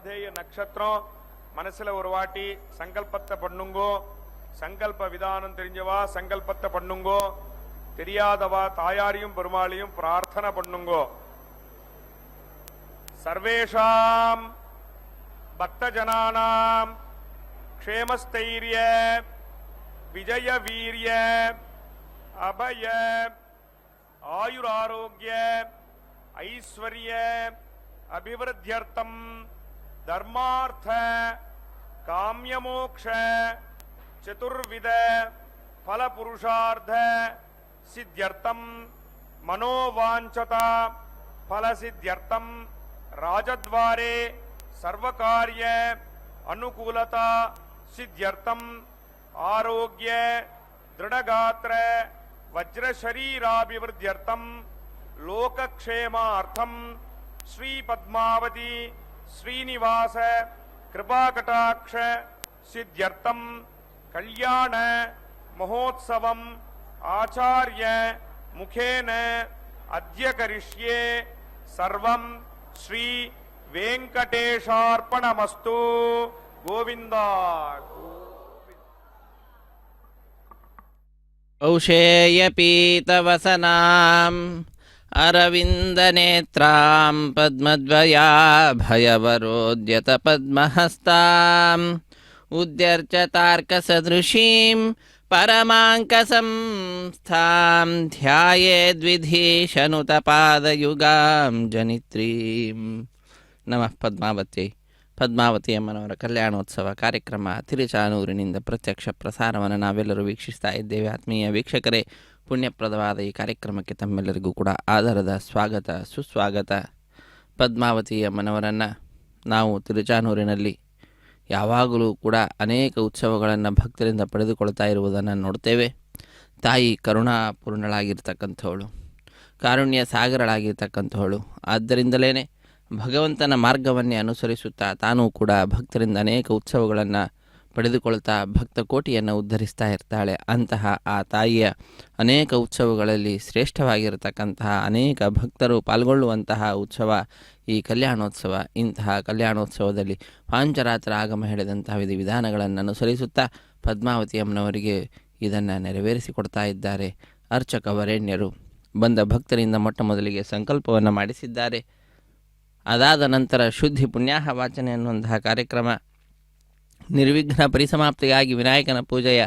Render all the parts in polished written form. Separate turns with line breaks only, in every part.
நாமதேய நட்சத்திரம், மனசுல ஒரு வாட்டி சங்கல்பத்தை பண்ணுங்கோ. சங்கல்ப விதானம் தெரிஞ்சவா சங்கல்பத்தை பண்ணுங்கோ, தெரியாதவா தாயாரையும் பெருமாளையும் பிரார்த்தனை பண்ணுங்கோ. சர்வேஷாம் பக்தஜனானாம் க்ஷேமஸ்தைர்ய விஜய வீரிய அபய ஆயுராரோக்கிய ஐஸ்வர்ய அபிவிருத்தியர்த்தம் தர்மார்த்த காம்யமோக்ஷ ಚತುರ್ವಿಧ ಫಲಪುರುಷಾರ್ಥ ಸಿದ್ಧ್ಯರ್ಥಂ ಮನೋವಾಂಛತ ಫಲಸಿದ್ಧ್ಯರ್ಥಂ ರಾಜದ್ವಾರೆ ಸರ್ವಕಾರ್ಯ ಅನುಕೂಲತಾ ಸಿದ್ಧ್ಯರ್ಥಂ ಆರೋಗ್ಯ ದೃಢಗಾತ್ರ ವಜ್ರಶರೀರಾಭಿವೃದ್ಧ್ಯರ್ಥಂ ಲೋಕಕ್ಷೇಮಾರ್ಥಂ ಶ್ರೀ ಪದ್ಮಾವತಿ ಶ್ರೀನಿವಾಸ ಕೃಪಾಕಟಾಕ್ಷ ಸಿದ್ಧ್ಯರ್ಥಂ ಕಲ್ಯಾಣ ಮಹೋತ್ಸವಂ ಆಚಾರ್ಯ ಮುಖೇನ ಅದ್ಯ ಕರಿಷ್ಯೆ ಸರ್ವಂ ಶ್ರೀ ವೆಂಕಟೇಶಾರ್ಪಣಮಸ್ತು. ಗೋವಿಂದ.
ಔಷೇಯಪೀತವಸನಾಂ ಅರವಿಂದನೇತ್ರಾಂ ಪದ್ಮದ್ವಯಾಭಯವರೋದ್ಯತ ಪದ್ಮಹಸ್ತಾಂ ಉದ್ಯರ್ಚತಾರ್ಕಸದೃಶೀಂ ಪರಮಾಂಕಸಂಸ್ಥಾಂ ಧ್ಯಾಯೇದ್ವಿಧೀಶನುತಪಾದಯುಗಾಂ ಜನಿತ್ರೀಂ. ನಮಃ ಪದ್ಮಾವತ್ಯೈ. ಪದ್ಮಾವತಿ ಅಮ್ಮನವರ ಕಲ್ಯಾಣೋತ್ಸವ ಕಾರ್ಯಕ್ರಮ ತಿರುಚಾನೂರಿನಿಂದ ಪ್ರತ್ಯಕ್ಷ ಪ್ರಸಾರವನ್ನು ನಾವೆಲ್ಲರೂ ವೀಕ್ಷಿಸ್ತಾ ಇದ್ದೇವೆ. ಆತ್ಮೀಯ ವೀಕ್ಷಕರೇ, ಪುಣ್ಯಪ್ರದವಾದ ಈ ಕಾರ್ಯಕ್ರಮಕ್ಕೆ ತಮ್ಮೆಲ್ಲರಿಗೂ ಕೂಡ ಆಧಾರದ ಸ್ವಾಗತ ಸುಸ್ವಾಗತ. ಪದ್ಮಾವತಿ ಅಮ್ಮನವರನ್ನು ನಾವು ತಿರುಚಾನೂರಿನಲ್ಲಿ ಯಾವಾಗಲೂ ಕೂಡ ಅನೇಕ ಉತ್ಸವಗಳನ್ನು ಭಕ್ತರಿಂದ ಪಡೆದುಕೊಳ್ತಾ ಇರುವುದನ್ನು ನೋಡ್ತೇವೆ. ತಾಯಿ ಕರುಣಾಪೂರ್ಣಳಾಗಿರ್ತಕ್ಕಂಥವಳು, ಕಾರುಣ್ಯ ಸಾಗರಳಾಗಿರ್ತಕ್ಕಂಥವಳು. ಆದ್ದರಿಂದಲೇ ಭಗವಂತನ ಮಾರ್ಗವನ್ನೇ ಅನುಸರಿಸುತ್ತಾ ತಾನೂ ಕೂಡ ಭಕ್ತರಿಂದ ಅನೇಕ ಉತ್ಸವಗಳನ್ನು ಪಡೆದುಕೊಳ್ತಾ ಭಕ್ತ ಕೋಟಿಯನ್ನು ಉದ್ಧರಿಸ್ತಾ ಇರ್ತಾಳೆ. ಅಂತಹ ಆ ತಾಯಿಯ ಅನೇಕ ಉತ್ಸವಗಳಲ್ಲಿ ಶ್ರೇಷ್ಠವಾಗಿರತಕ್ಕಂತಹ ಅನೇಕ ಭಕ್ತರು ಪಾಲ್ಗೊಳ್ಳುವಂತಹ ಉತ್ಸವ ಈ ಕಲ್ಯಾಣೋತ್ಸವ. ಇಂತಹ ಕಲ್ಯಾಣೋತ್ಸವದಲ್ಲಿ ಪಾಂಚರಾತ್ರ ಆಗಮ ಹೇಳಿದಂತಹ ವಿಧಿವಿಧಾನಗಳನ್ನು ಅನುಸರಿಸುತ್ತಾ ಪದ್ಮಾವತಿ ಅಮ್ಮನವರಿಗೆ ಇದನ್ನು ನೆರವೇರಿಸಿಕೊಡ್ತಾ ಇದ್ದಾರೆ ಅರ್ಚಕ ವರೇಣ್ಯರು. ಬಂದ ಭಕ್ತರಿಂದ ಮೊಟ್ಟ ಮೊದಲಿಗೆ ಸಂಕಲ್ಪವನ್ನು ಮಾಡಿಸಿದ್ದಾರೆ. ಅದಾದ ನಂತರ ಶುದ್ಧಿ ಪುಣ್ಯಾಹ ವಾಚನೆ ಅನ್ನುವಂತಹ ಕಾರ್ಯಕ್ರಮ, ನಿರ್ವಿಘ್ನ ಪರಿಸಮಾಪ್ತಿಗಾಗಿ ವಿನಾಯಕನ ಪೂಜೆಯ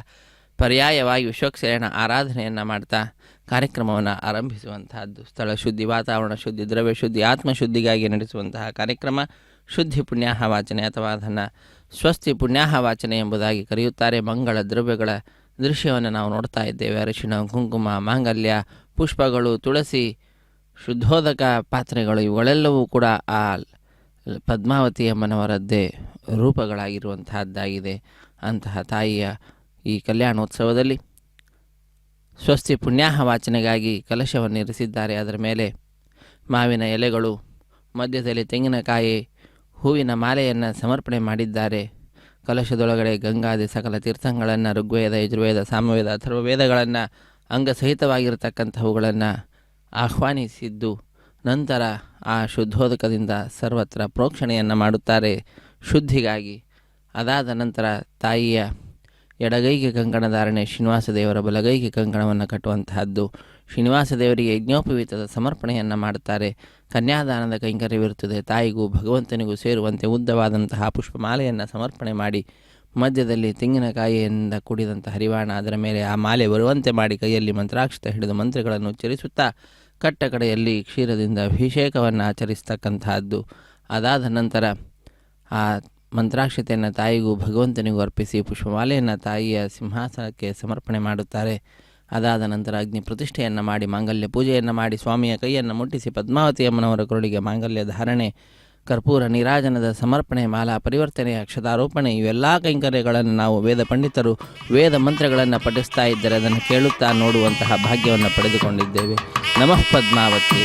ಪರ್ಯಾಯವಾಗಿ ವಿಶ್ವಕ್ಸೇನ ಆರಾಧನೆಯನ್ನು ಮಾಡ್ತಾ ಕಾರ್ಯಕ್ರಮವನ್ನು ಆರಂಭಿಸುವಂತಹದ್ದು. ಸ್ಥಳ ಶುದ್ಧಿ, ವಾತಾವರಣ ಶುದ್ಧಿ, ದ್ರವ್ಯ ಶುದ್ಧಿ, ಆತ್ಮಶುದ್ಧಿಗಾಗಿ ನಡೆಸುವಂತಹ ಕಾರ್ಯಕ್ರಮ ಶುದ್ಧಿ ಪುಣ್ಯಾಹ ವಾಚನೆ ಅಥವಾ ಅದನ್ನು ಸ್ವಸ್ತಿ ಪುಣ್ಯಾಹ ವಾಚನೆ ಎಂಬುದಾಗಿ ಕರೆಯುತ್ತಾರೆ. ಮಂಗಳ ದ್ರವ್ಯಗಳ ದೃಶ್ಯವನ್ನು ನಾವು ನೋಡ್ತಾ ಇದ್ದೇವೆ. ಅರಿಶಿಣ, ಕುಂಕುಮ, ಮಾಂಗಲ್ಯ, ಪುಷ್ಪಗಳು, ತುಳಸಿ, ಶುದ್ಧೋದಕ ಪಾತ್ರೆಗಳು, ಇವುಗಳೆಲ್ಲವೂ ಕೂಡ ಆ ಪದ್ಮಾವತಿ ಅಮ್ಮನವರದ್ದೇ ರೂಪಗಳಾಗಿರುವಂತಹದ್ದಾಗಿದೆ. ಅಂತಹ ತಾಯಿಯ ಈ ಕಲ್ಯಾಣೋತ್ಸವದಲ್ಲಿ ಸ್ವಸ್ತಿ ಪುಣ್ಯಾಹ ವಾಚನೆಗಾಗಿ ಕಲಶವನ್ನು ಇರಿಸಿದ್ದಾರೆ. ಅದರ ಮೇಲೆ ಮಾವಿನ ಎಲೆಗಳು, ಮಧ್ಯದಲ್ಲಿ ತೆಂಗಿನಕಾಯಿ, ಹೂವಿನ ಮಾಲೆಯನ್ನು ಸಮರ್ಪಣೆ ಮಾಡಿದ್ದಾರೆ. ಕಲಶದೊಳಗಡೆ ಗಂಗಾದಿ ಸಕಲ ತೀರ್ಥಗಳನ್ನು, ಋಗ್ವೇದ, ಯಜುರ್ವೇದ, ಸಾಮವೇದ, ಅಥರ್ವವೇದಗಳನ್ನು ಅಂಗಸಹಿತವಾಗಿರತಕ್ಕಂಥವುಗಳನ್ನು ಆಹ್ವಾನಿಸಿದ್ದು ನಂತರ ಆ ಶುದ್ಧೋದಕದಿಂದ ಸರ್ವತ್ರ ಪ್ರೋಕ್ಷಣೆಯನ್ನು ಮಾಡುತ್ತಾರೆ ಶುದ್ಧಿಗಾಗಿ. ಅದಾದ ನಂತರ ತಾಯಿಯ ಎಡಗೈಗೆ ಕಂಕಣ ಧಾರಣೆ, ಶ್ರೀನಿವಾಸ ದೇವರ ಬಲಗೈಗೆ ಕಂಕಣವನ್ನು ಕಟ್ಟುವಂತಹದ್ದು. ಶ್ರೀನಿವಾಸ ದೇವರಿಗೆ ಯಜ್ಞೋಪವೀತದ ಸಮರ್ಪಣೆಯನ್ನು ಮಾಡುತ್ತಾರೆ. ಕನ್ಯಾದಾನದ ಕೈಂಕರ್ಯವಿರುತ್ತದೆ. ತಾಯಿಗೂ ಭಗವಂತನಿಗೂ ಸೇರುವಂತೆ ಉದ್ದವಾದಂತಹ ಪುಷ್ಪಮಾಲೆಯನ್ನು ಸಮರ್ಪಣೆ ಮಾಡಿ ಮಧ್ಯದಲ್ಲಿ ತೆಂಗಿನಕಾಯಿಯಿಂದ ಕೂಡಿದಂಥ ಹರಿವಾಣ, ಅದರ ಮೇಲೆ ಆ ಮಾಲೆ ಬರುವಂತೆ ಮಾಡಿ ಕೈಯಲ್ಲಿ ಮಂತ್ರಾಕ್ಷತೆ ಹಿಡಿದು ಮಂತ್ರಗಳನ್ನು ಉಚ್ಚರಿಸುತ್ತಾ ಕಟ್ಟ ಕಡೆಯಲ್ಲಿ ಕ್ಷೀರದಿಂದ ಅಭಿಷೇಕವನ್ನು ಆಚರಿಸ್ತಕ್ಕಂತಹದ್ದು. ಅದಾದ ನಂತರ ಆ ಮಂತ್ರಾಕ್ಷತೆಯನ್ನು ತಾಯಿಗೂ ಭಗವಂತನಿಗೂ ಅರ್ಪಿಸಿ ಪುಷ್ಪಮಾಲೆಯನ್ನು ತಾಯಿಯ ಸಿಂಹಾಸನಕ್ಕೆ ಸಮರ್ಪಣೆ ಮಾಡುತ್ತಾರೆ. ಅದಾದ ನಂತರ ಅಗ್ನಿ ಪ್ರತಿಷ್ಠೆಯನ್ನು ಮಾಡಿ ಮಾಂಗಲ್ಯ ಪೂಜೆಯನ್ನು ಮಾಡಿ ಸ್ವಾಮಿಯ ಕೈಯನ್ನು ಮುಟ್ಟಿಸಿ ಪದ್ಮಾವತಿ ಅಮ್ಮನವರ ಕರುಳಿಗೆ ಮಾಂಗಲ್ಯ ಧಾರಣೆ, ಕರ್ಪೂರ ನೀರಾಜನದ ಸಮರ್ಪಣೆ, ಮಾಲಾ ಪರಿವರ್ತನೆ, ಅಕ್ಷತಾರೋಪಣೆ, ಇವೆಲ್ಲ ಕೈಂಕರ್ಯಗಳನ್ನು ನಾವು ವೇದ ಪಂಡಿತರು ವೇದ ಮಂತ್ರಗಳನ್ನು ಪಠಿಸ್ತಾ ಇದ್ದರೆ ಅದನ್ನು ಕೇಳುತ್ತಾ ನೋಡುವಂತಹ ಭಾಗ್ಯವನ್ನು ಪಡೆದುಕೊಂಡಿದ್ದೇವೆ. ನಮಃ ಪದ್ಮಾವತಿ.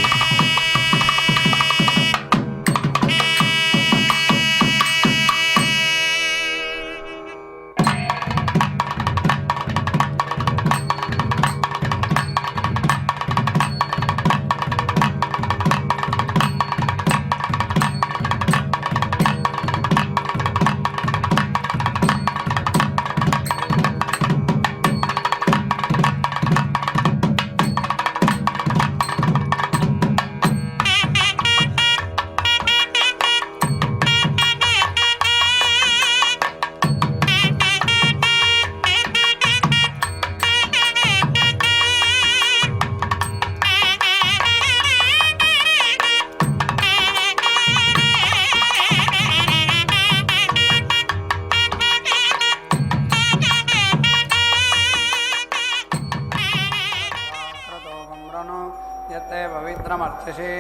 वर्चिषि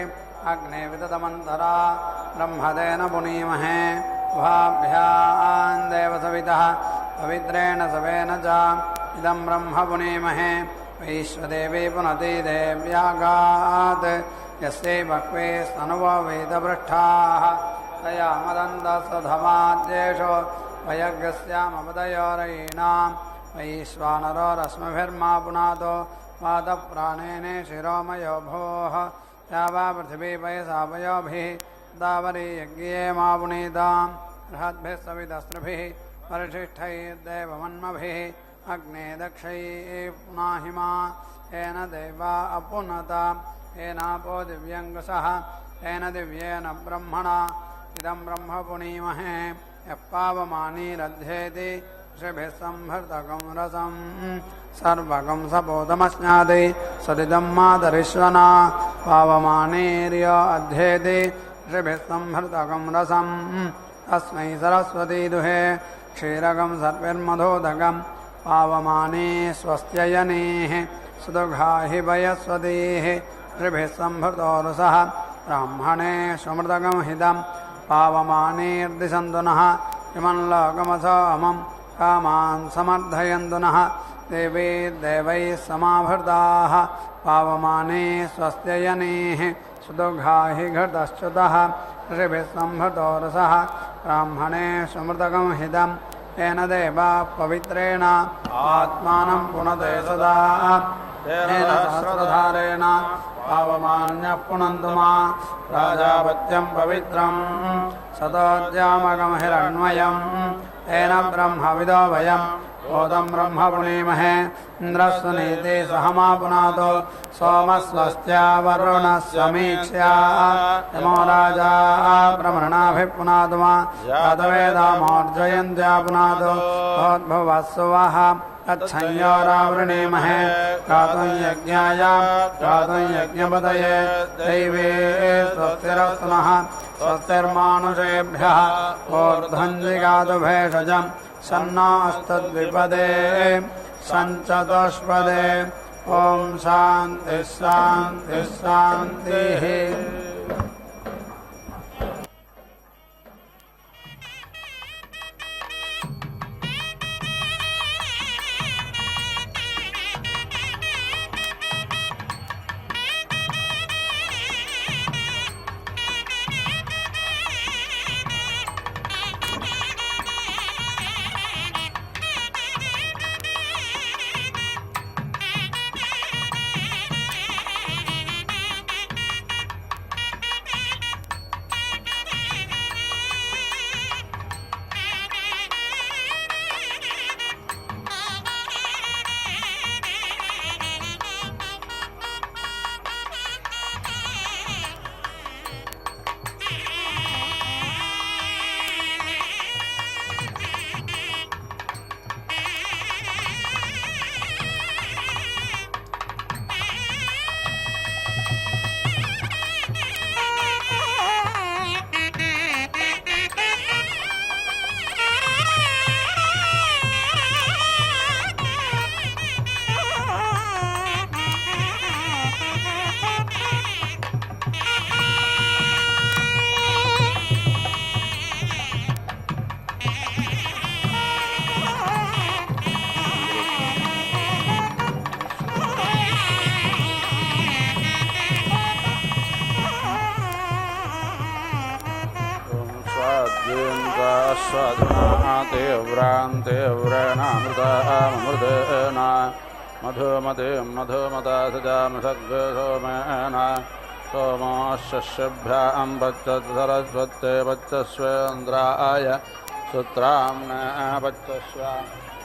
अग्ने विदतमन्तरा ब्रह्मदेन पुनीमहे उभाभ्याम् देवसवितः पवित्रेण सवेन च इदं ब्रह्म पुनीमहे वैश्वदेवी पुनति देव्यागात् यस्यै बह्वे स्तनुवो वेदपृष्ठाः तया मदन्तसधमाद्येषो वयज्ञस्यामपदयोरयीणाम् वैश्वानरो रश्मिभिर्मा पुनातो वातप्राणेने शिरोमयो भोः या वा पृथिवी पयसा पयोभिः दावरी यज्ञे मा पुनीताम् बृहद्भिः सवितस्त्रिभिः परिशिष्टैर्देवमन्मभिः अग्ने दक्षैः पुनाहिमा येन देवा अपुनता येनापो दिव्यङ्गसः येन दिव्येन ब्रह्मणा इदं ब्रह्म पुनीमहे यः पावमानीरध्येति ऋषिभिः संभृतकं रसं सर्वकं सपोतमस्नाति सदिदं मातरिश्वना पावमानीर्य अध्येति ऋषिभिः संभृतकं रसं तस्मै सरस्वती दुहे क्षीरकं सर्विर्मधोदकं पावमानी स्वस्त्ययनेः सुदुघाहि वयस्वतीः ऋभिः संभृतो रसः ब्राह्मणे सुमृतकं हितं पावमानीर्दिशन्तु नः इमल्लोकमसोमं कामान् समर्थयन्तु नः देवी देवैः समाभृताः पावमाने स्वस्त्ययनेः सुदुघाहि घटश्च्युतः ऋषिभिः संभृतो रसः ब्राह्मणे सुमृतकं हितं येन देवा पवित्रेण आत्मानं पुनते सदा तेन सहस्रधारेण पावमान्यः पुनन्तु मा प्राजापत्यं पवित्रं सतोद्यामकं हिरण्मयं तेन ब्रह्मविदो वयं ओदं ब्रह्म पुनीमहे इन्द्रस्वनीति सहमा पुनातो सोमस्वस्त्या वरुणस्य मीक्ष्या यमो राजा ब्रह्मणाभिः पुनातु मा जातवेदामोर्जयन्त्या पुनातो भोद्भुवस्सुवः तच्छंयोरावृणीमहे गातुं यज्ञाय गातुं यज्ञपतये दैवे स्वस्तिरस्तु नः स्वस्तिर्मानुषेभ्यः ऊर्ध्वं जिगातु भेषजं सन्नास्तद्विपदे सञ्चतुष्पदे ॐ शान्तिः शान्तिः शान्तिः।
तीव्रान्तीव्राणामृतेन मधुमतीं मधुमता सजामसग्सोमेन सोमोशस्यभ्यां पच्चत्सरस्वत्ते पच्चस्वेन्द्राय सुत्राम्न पच्चस्व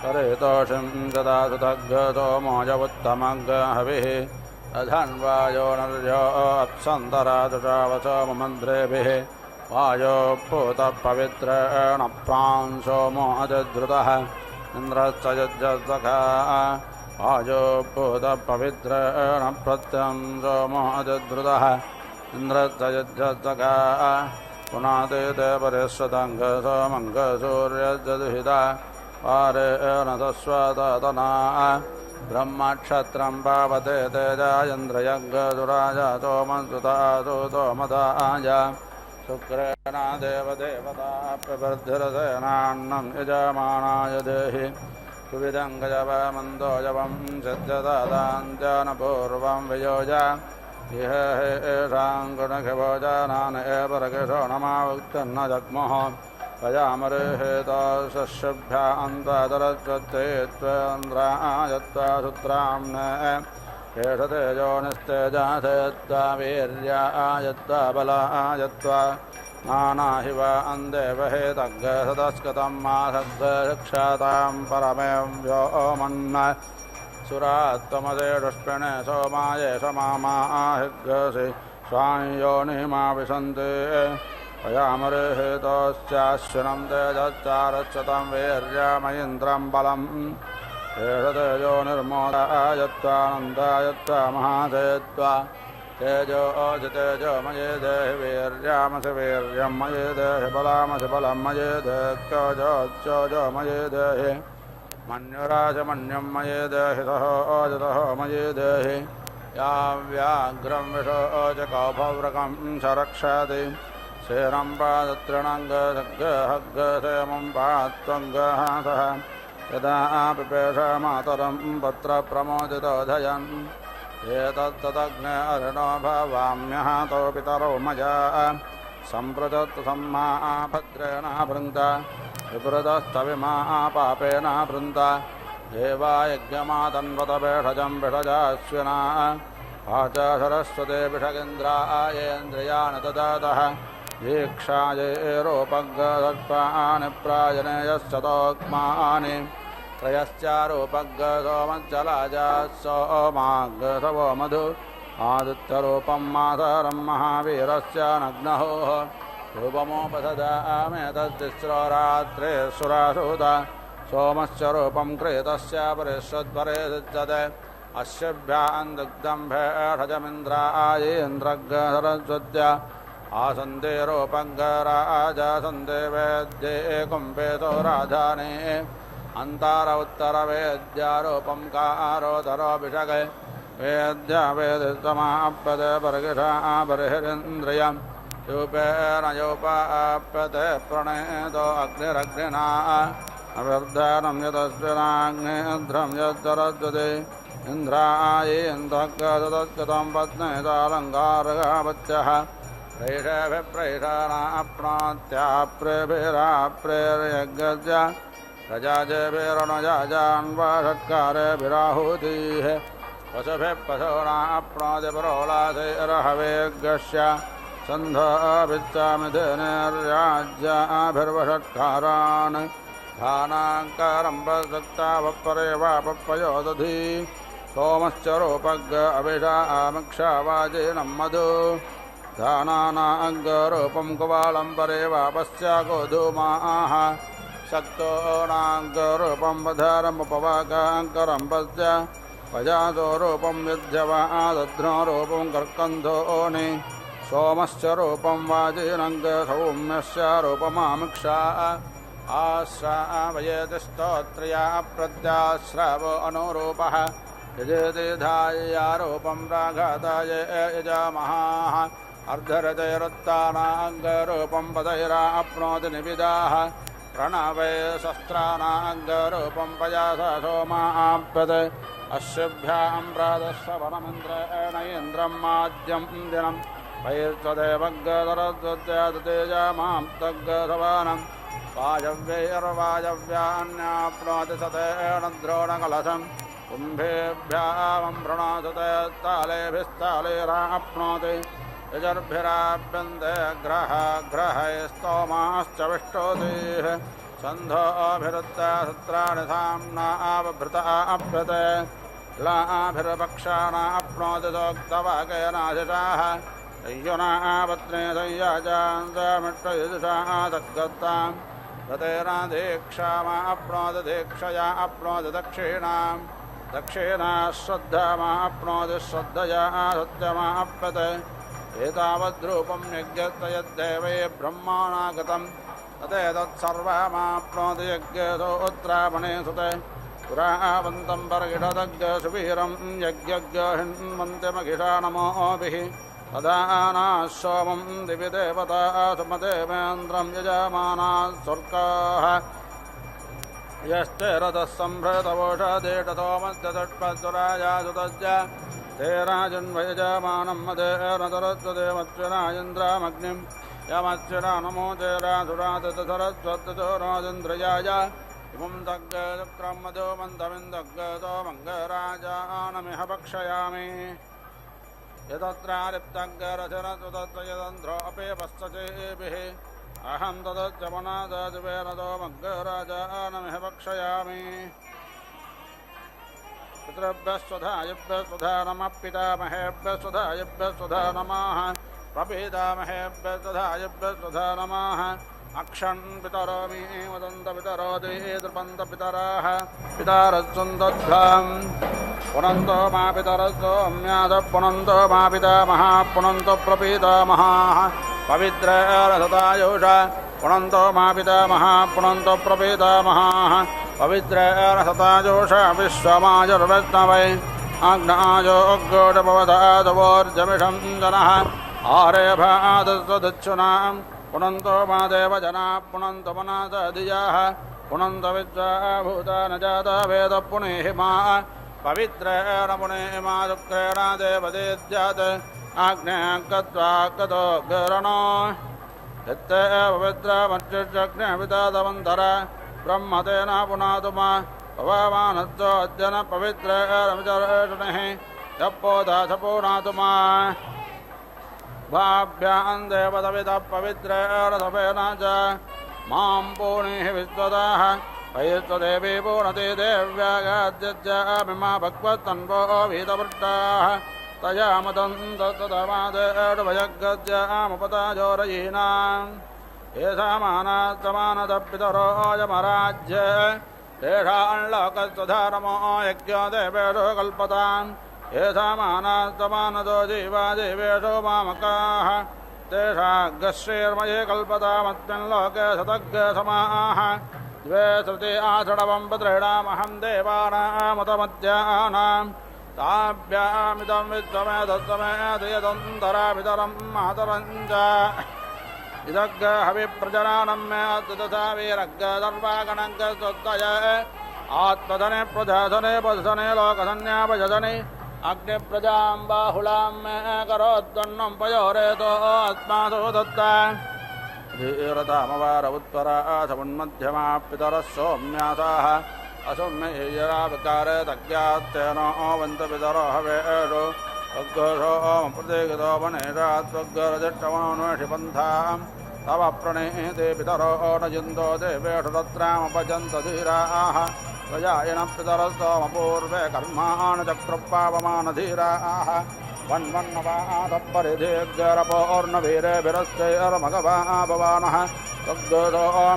परितोषिं ददातु तग्गतोमोजवुत्तमग्हविः अधन्वायो नर्यो अप्सन्तराजुषावसोममन्त्रेभिः वायो पूतपवित्रेण प्रां सोमो अजधृतः इन्द्रश्च यज्जसखा वायो पूतपवित्रेण प्रत्यं सोमो अजधृतः इन्द्रश्च यज्जसखा पुनाते ते परिष्वतङ्गसोमङ्गसूर्यजदुहिता पारेण तस्वतना ब्रह्मक्षत्रं पावते तेजायन्द्रयज्ञदुराजा सोमसुतासुतोमदाय शुक्रेण देवदेवता प्रवर्धिरसेनान्नं यजमानाय देहि सुविधं गजवमन्दो जवं सिद्धदादाञ्जनपूर्वं वियोज इह येषां गुणखिभोजनान् एव रकिषो नमावक्तन्न जग्मुः प्रजामरुहेतोषभ्यान्तादरस्वत्ते त्वेन्द्रायत्वा सुत्राम्ने एष तेजो निस्तेजाथयत्वा वीर्यायत्वा बलायत्वा नानाहिव अन्देवहेतग्गसदस्कृतं मासग्गशिक्षातां परमें व्योमन्न सुरात्तमदे दुष्पिणे सोमाये समामाहिग्गसि स्वांयोनिमा विशन्ते पयामरेहेतोश्चाश्विनं तेजश्चारच्छतं वीर्यमयीन्द्रं बलम् एष तेजो निर्मोदायत्वानन्दायत्वा महाधयत्वा तेजो तेजो मये देहि वीर्यामसि वीर्यं मये देहि बलामसि बलं मये देह्योजोजो मये देहि मन्युराजमन्यं मये देहि सहो मये देहि या व्याघ्रं विशोचकौभव्रकं स रक्षति शेरं पादतृणङ्गहग्गसेमं पात्वङ्गसः यदा पिपेषमातरं पत्रप्रमोदितोधयन् एतत्तदग्ने अरुणो भवाम्यः तौ पितरौ मया सम्पृजत् सम्मा भद्रेण भृङ्क्त विपृतस्तविमा पापेन भृङ्क्त देवा यज्ञमातन्वत भेषजं भिषजाश्विना वाच सरस्वते भिषगेन्द्रायेन्द्रियाणि ददातः दीक्षायैरोपग्गदर्पाणि प्रायनेयश्चतोक्मानि त्रयश्चारूपग्गसोमज्जलाजासोमाग्गसवो मधु आदित्यरूपं मातरं महावीरस्य नग्नहोः रूपमोपसदामेतद्तिस्रो रात्रे सुरासुत सोमस्य रूपं क्रीतस्य परिषद्वरे सिद्धते अश्यभ्यां दुग्धं भेषजमिन्द्रायेन्द्रग्गसरस्वत्य आसन्दे रूपग्गराजासन्दे वेद्ये कुम्भेतो राधाने अन्तार उत्तरवेद्यारूपं कारोदरोऽभिषगे वेद्या वेदितमाप्यते परगिषा बर्हिरिन्द्रियं यूपेन योपाप्यते प्रणेतो अग्निरग्निना अव्यर्धनं यतस्विनाग्नेध्रं यद्धरद्वते इन्द्रायेन्द्रग्गदत्कृतं पत्नेतालङ्कारगावत्यः प्रैषभिप्रेषणाप्नोत्याप्रेभिराप्रेर्यज्ञस्य प्रजाजेभिरणजान्वाषत्कारेभिराहुतिः पशुभिः पशूनाप्नोति प्रोलासैरहवेग्गस्य सन्धाभिच्चामिधेनेर्याज्याभिर्वषत्कारान् धानाङ्कारं प्रसक्तावपरे वापपयो दधी सोमश्च रूपग्ग अभिषामिक्षावाजिनं मधु धानानाङ्गरूपं कुवालं परे वापश्चाको धूमाः शक्तो नाङ्गरूपं वधारमुपवाकाङ्करं पश्च पजातो रूपं विद्यवादध्नो रूपं कर्कन्धोनि सोमश्च रूपं वाजिनङ्गसौम्यस्य रूपमामिक्षा आश्रावयेति स्तोत्र्या प्रत्याश्रावो अनुरूपः यजेति धायारूपं राघाताय यजामहाः अर्धरजैरुत्तानाङ्गरूपं पदैराप्नोति निविदाः प्रणवे शस्त्राणाङ्गरूपं पयासा सोमाप्यते अश्रुभ्यां प्रातःश्रवणमन्त्रेण इन्द्रं माद्यं दिनं वैर्त्वदेवग्गदरद्वद्यादतेजामां तग्गसवानं वायव्यैर्वायव्यान्याप्नोति सतेन द्रोणकलशं कुम्भेभ्यां प्रणोदते तालेभिस्तालेराप्नोति यजर्भिराभ्यन्ते ग्रहैस्तोमाश्च विष्टोतिः छन्दोभिरुत्ता सूत्राणि साम्नावभृता अभ्यते लाभिर्पक्षाणाप्नोति सोक्तवाकेनाशिषाः यय्युनापत्ने संयाजान्तमिष्टयुजुषाः तद्गत्तां रतेन दीक्षामाप्नोति दीक्षया आप्नोति दक्षिणां दक्षिणा श्रद्धामाप्नोति श्रद्धया सत्यमाप्यते एतावद्रूपं यज्ञस्य यद्देवे ब्रह्मणा गतं तदेतत्सर्वमाप्नोति यज्ञेषु उत्त्रापणे सुते पुरावन्तं परगिषदग्गसुवीरं यज्ञज्ञहिन्वन्त्यमघिषा नमोभिः तदानाः सोमं दिवि देवता सुमदेवेन्द्रं यजमानाः स्वर्गाः यस्ते रथः सम्भृतवोषधेटतो मध्यदष्पद्वराजासुतज्ज ते राजन्वयजमानं मदेरनतरत्वदेवत्वराजेन्द्रामग्निं यमच्युरा नमो चेरासुरातसरस्वत्तो राजेन्द्रयाय इमं दग्गचक्रं मधो मन्दमिन्दग्गतो मङ्गराजानमिह भक्षयामि यतत्रालिप्तग्गरचरतु तत्र यदन्ध्रो अपे पश्चेभिः अहं तदज्जमनादजुवेरतो मङ्गराजानमिह भक्षयामि पितृभ्यः स्वधायिभ्यः स्वधा नमः पितामहेभ्यः स्वधायिभ्यः स्वधा नमः प्रपीतामहेभ्यः स्वधायिभ्यः स्वधा नमः अक्षन् पितरोमि वदन्तपितरो द्रुपन्तपितराः पितारस्सुन्दद्धाम् पुनन्तो मा पितरस्सोम्यादः पुनन्तो मा पितामहः पुनन्तो प्रपीतामहाः पवित्ररसतायुष पुनन्तो मा पितामहः पुनन्तो प्रपीतामहाः पवित्ररसतायुष विश्वमाजुर्वैष्णवै अग्नायो अग्गोडभवदादवोर्जमिषं जनः आरेभादस्वदच्छुनाम् पुनन्तो मा देवजनाः पुनन्तो मनादधियाः पुनन्तो विद्वाभूता न जाता वेद पुनेहि मा पवित्रेण पुनेहि मा शुक्रेण देवदेद्यात् आग्नेयङ्कत्वा गतो गरणो यत्ते पवित्रमच्युष्यग्निविदातवन्तर ब्रह्मतेन पुनातु मा पवमानस्योऽद्य न पवित्रेणविचर्षणिः यप्पोधा च पुनातु मा भाभ्यां देवतविदः पवित्रेण च मां पूर्णिः विश्वदाः वैश्वदेवी पूर्णति देव्यागाद्यज्जामिमा भगवत्तन्वो वीतवृष्टाः तया मदन्ततमादेडुभयगज्जामुपताजोरयीनाम् येषामानात्समानतः पितरो यमराज्य तेषाल्लोकस्वधारमो यज्ञो देवेषु कल्पताम् येषामानात्समानतो जीवा देवेषु मामकाः तेषाग्श्रीर्मये कल्पतामस्मिन् लोके शतग्समाः द्वे श्रुति आषडवं पत्रेणामहं देवानामुतमध्यानाम् ताभ्यामिदं विश्वमेधत्वमेधयदन्तराभितरं मातरं च इदग्ग हविप्रजनानं मे अद्युतसा वीरग्गदर्वागणग्ग स्वस्तय आत्मधने प्रजाधने पशुधने लोकधन्यापजधने अग्निप्रजां बाहुलां मे करोद्वन्नं पयोरेतो आत्मासु दत्ता धीरतामवार उत्तरा समुन्मध्यमा पितरः सौम्यासाः असौम्यराविकारे तज्ञात्तेन वन्तपितरो हवेषु अग्घोषो प्रतीगितो वनेषात्वग्गरदिष्टमनोषिपन्थां तव प्रणीते पितरो न जिन्दो देवेषु तत्रामपजन्त धीराः प्रजायिनः पितरस्तोमपूर्वे कर्माणि चक्रपावमानधीराः वन्वन्नवादपरिधेर्गरपोर्णवीरेभिरश्चैर्मघवा भवानः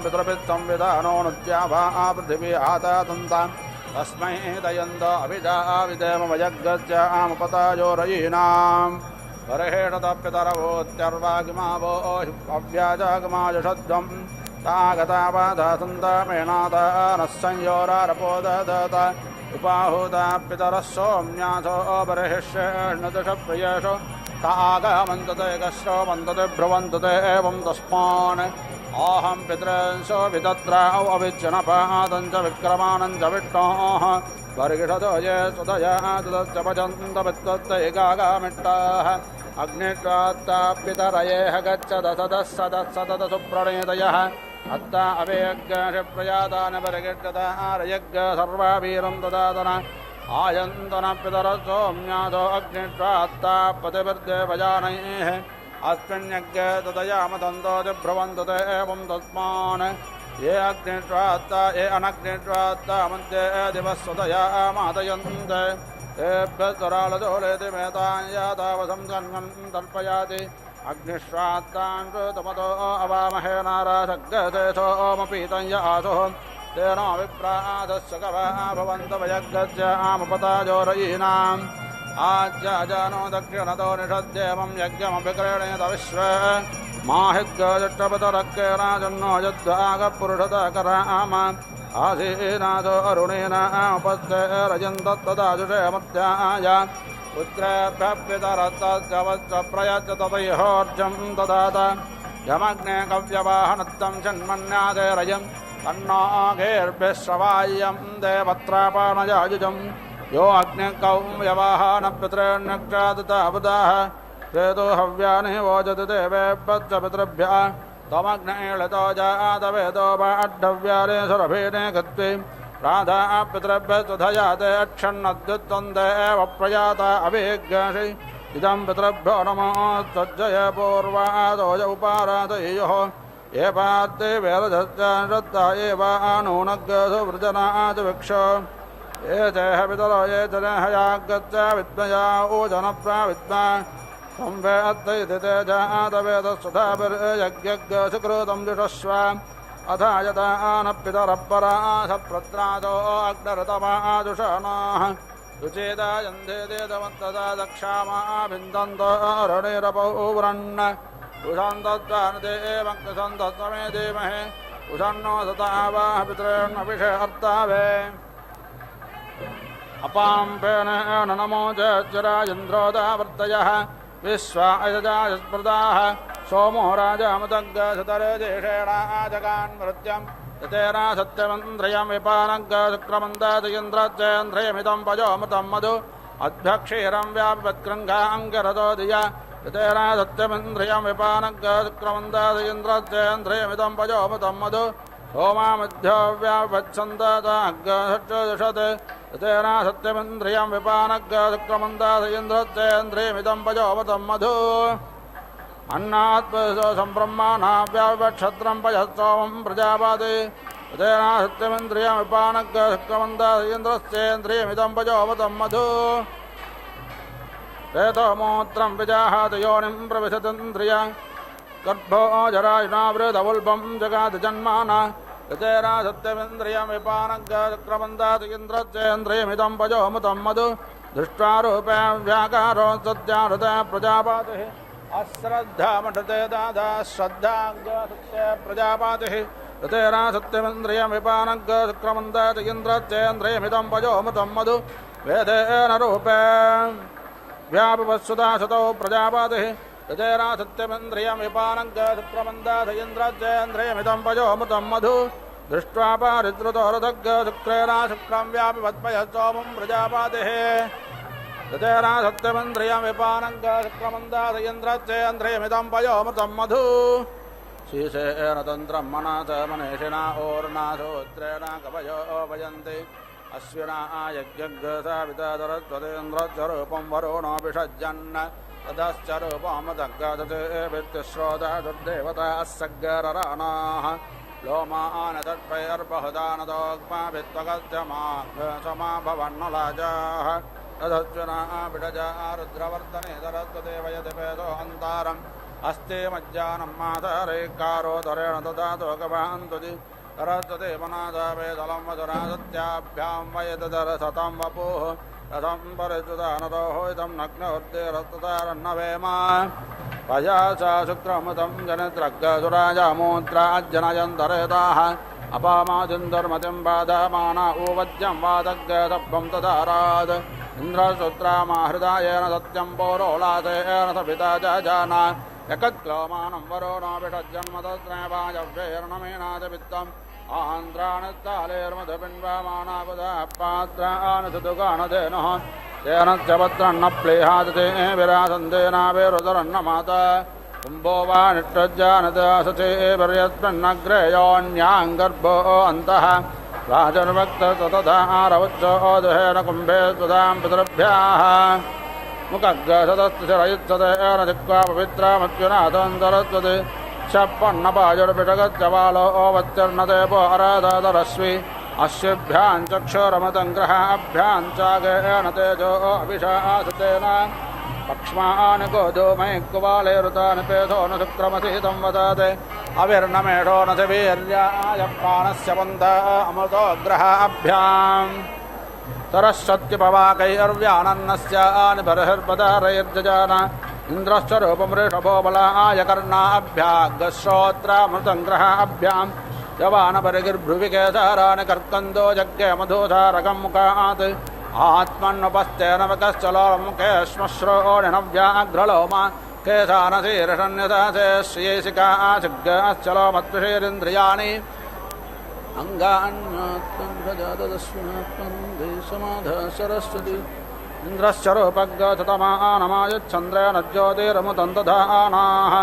पितृपित्तं विधानो नुद्याभा पृथिवी आतातन्ताम् तस्मै दयन्त अभिजाविदेमवयग्गज्जामुपताजोरयीनाम् बर्हेणतः पितरवोत्यर्वागिमावो अव्याजागमायुषध्वम् तागतावाधासन्तामेणाता नः संयोरारपोददत उपाहूता पितरः सौम्यासो बर्हिष्येष्णदशप्रियेषु तागमन्तते कश्रो मन्तते भ्रुवन्तते एवं तस्मान् आहं पितृंशो वितत्राव अविच्यनपादं च विक्रमाणं च विष्णोः वर्गिषतो ये सुतया तुदश्च पचन्त वित्तैकागामिष्टाः अग्निष्वात्ता पितरयेह गच्छद सदः सदः सुप्रणेतयः अत्ता अवेयज्ञप्रयातानि परिगिष्यता आरयज्ञ सर्वा वीरं ददातन आयन्तन पितरः सौम्यासो अग्निष्वात्ता पतिभिर्देवजानैः अस्मिन्यज्ञे तदयामदन्तो भ्रुवन्तु ते एवं तस्मान् ये अग्निष्वात्ता ये अनग्निष्वात्ता मध्ये दिवस्वतया मादयन्ते तेभ्यः स्वरालजोलेति मेतां यातावसं सन्नं तर्पयाति अग्निष्वात्तां कृतमतो अवामहे नारासग्गते सोमपीतं य आसुः तेन विप्रादस्य कवा भवन्त वयग्गज्जामुपताजोरयीनाम् आज्याजानो दक्षिणतो निषद्येवं यज्ञमभिक्रीणेत विश्वे माहिद्गजट्टपतरक्केनाजन्नो यद्वागपुरुषतकराम आसीनाथो अरुणेन उपस्थे रजन्तत्तदाजुषे मत्याय पुत्रेभ्यपितरत्तस्य प्रयच्छ तदैहोर्जं ददात यमग्ने कव्यवाहनत्तं जन्मन्यादे रजं तन्नागेर्भिश्रवाय्यं देवत्रापाणयाजुजं यो अग्निकौ यवाहनपितॄन्नक्षादितावदाः प्रेतो हव्यानि वोचति देवेभ्यश्च पितृभ्यः त्वमग्नेळतो जातवेदो बाढव्यानि सुरभीने गत्वे राधा पितृभ्यस्तुधयाते अक्षन्नद्युत्वं देव प्रयाता अभिज्ञासि इदं पितृभ्यो नमोस्तज्जय पूर्वादोज उपाराधयोः ये पार्थे वेदधश्च श्रद्धा एव नूनग्रसुवृजनादिवृक्ष ये चेह पितरो ये जनहयागच्छ विद्मया ओजनप्राविद्मा संवेत्तैति ते जातवेदस्तथाभिर्यज्ञग्रसुकृतं जुषस्व अथ यथा नः पितरः पराः प्रत्रादो अग्नरतमाजुषाणाः रुचेदायन्ते देदवन्तदा दक्षामाभिन्दन्तो रणिरपौव्रन्न उषन्तत्वानते एवं कृसन्तत्वमे धीमहि उषन्नो सतावाः पितॄन्नभिषेऽर्तावे अपाम्पेन नमो चरायन्द्रोदावर्तयः विश्वा अयजायस्मृताः सोमो राजामदग्गसतरे देशेणाजगान् मृत्यं यतेना सत्यमन्द्रियं विपानग्गशुक्रमन्दादयन्द्रश्चेन्द्रियमिदं पयोमृतं मधु अभ्यक्षीरं व्यापत्कृङ्गाङ्गरतो धिया यतेना सत्यमन्द्रियं विपानग्गशुक्रमन्दादयन्द्रश्चेन्द्रियमिदं पयोमृतं मधु होमामध्यो व्यापच्छन्दताग्गषट्दुषत् यतेना सत्यमिन्द्रियं विपानग्गशुक्रमन्दादयन्द्रश्चेन्द्रियमिदं पयोमृतं मधु अन्नात्मसो सम्ब्रह्माणाव्यावक्षत्रं पयत्सोमं प्रजापाति यतेना सत्यमिन्द्रियं विपानग्गशुक्रमन्दादयन्द्रश्चेन्द्रियमिदं पयोमृतं मधु रेतोमूत्रं विजाहाति योनिं प्रविशतीन्द्रिय गर्भो जरायुनावृतवुल्बं जगाति जन्माना यतेना सत्यमिन्द्रियं विपानग्गशुक्रमन्दादयन्द्रश्चेन्द्रियमिदं पयोमृतं मधु दृष्ट्वा रूपे व्याकारो सत्याहृते प्रजापातिः अश्रद्धामठते दादा श्रद्धाग्गसत्य प्रजापातिः यतेना सत्यमिन्द्रियं विपानग्गशुक्रमन्दादयन्द्रश्चेन्द्रियमिदं पयोमृतं मधु वेदेन रूपे व्यापवत्सुता शतौ प्रजापातिः यतेना सत्यमिन्द्रियं विपानग्गशुक्रमन्दादयन्द्रश्चेन्द्रियमिदं पयोमृतं मधु दृष्ट्वा पारिद्रुतो रथग्गशुक्रेण शुक्रं व्यापवत्पयत्सोमं प्रजापातिः यतेना सत्यमिन्द्रियं विपानग्गशुक्रमन्दादयन्द्रश्चेन्द्रियमिदं पयोमृतं मधु शीशेन तन्त्रं मनसा मनीषिणा ओर्णासोत्रेण कवयो भजन्ति अश्विना यज्ञग्गसावितरस्वतेन्द्रस्वरूपं वरुणोऽभिषज्जन् ततश्च रूपमदग्गदते वित्तिश्रोता दुर्देवता अस्सग्गरराणाः लोमानतट्पैर्बहुदानदोग्मा वित्वगत्यमा भवन्नलाजाः तदश्विना विडजा रुद्रवर्तने सरस्वते वयति पेदो अन्तारम् अस्ते मज्जानं मातरेकारोदरेण ददातो गवान्तुजि सरस्वते मनादावेदलं वदना सत्याभ्यां वयदरसतं वपुः रथं परिच्युतानरोहितं नग्नवृत्तिरस्ततारन्नवेम पयासा शुक्रमुतं जनित्रग्गसुराजामूत्राज्जनयन्तरेताः अपामादिन्दुर्मतिं बाधमाना ऊवज्यं वादग्गसभ्यं तदारात् इन्द्रसूत्रामाहृदायेन सत्यं पौरोलासेन सभिता जाना यकक्लोमानं वरुणोऽभिषज्जन्मतस्त्रैवायव्यैर्णमेनादिवित्तम् आन्ध्राणस्तालेर्मधुपिण्वामानापुदा पात्राणसुदुगाणधेनुः तेन च पत्रन्न प्लेहादते विरासन्तेनावेरुदरन्न माता कुम्भो वा निष्टज्जानदासचेभिर्यस्मिन्नग्रेयोऽन्याङ्गर्भो अन्तः राजर्वक्ततदारवच्चोदहेन कुम्भे सुधां पितृभ्याः मुखग्गसदस्तिरयुत्सतेन दिक्वा पवित्रामत्युनाथन्तरस्वते शप्पन्नपाजुर्पिटगच्चबालो ओवच्चर्णदेवो अराधरश्वि अश्विभ्यां चक्षुरमतं ग्रहाभ्यां चागेन तेजो अभिषासुतेन पक्ष्मानि गोधूमैकुबालेरुतानि पेधो न शुक्रमसीतं वदते अविर्नमेषो न च वीर्याय प्राणस्य पन्थ अमृतो ग्रहाभ्याम् सरस्वत्यपवाकैर्व्यानन्नस्यानि बर्हिर्पदारैर्जजान इन्द्रश्च रूपं वृषभो बलाय कर्णाभ्याग्श्रोत्रामृतं ग्रहाभ्यां यवानपरिगिर्भ्रुविकेदाराणि कर्कन्दो यज्ञ मधुधारकं मुखात् आत्मन्नुपस्तेन वकश्चलोमुखे श्मश्रोणिनव्याघ्रलोमा केशानशीर्षन्यदासे श्रियेशिका आशिग्गाश्चलो मत्विषेरिन्द्रियाणि अंगान्यात्मजातदस्विनात्मदेशमाधशरस्वती इन्द्रश्चरूपग्गतमानमायच्छन्द्रेण ज्योतिरमुदन्तधानाः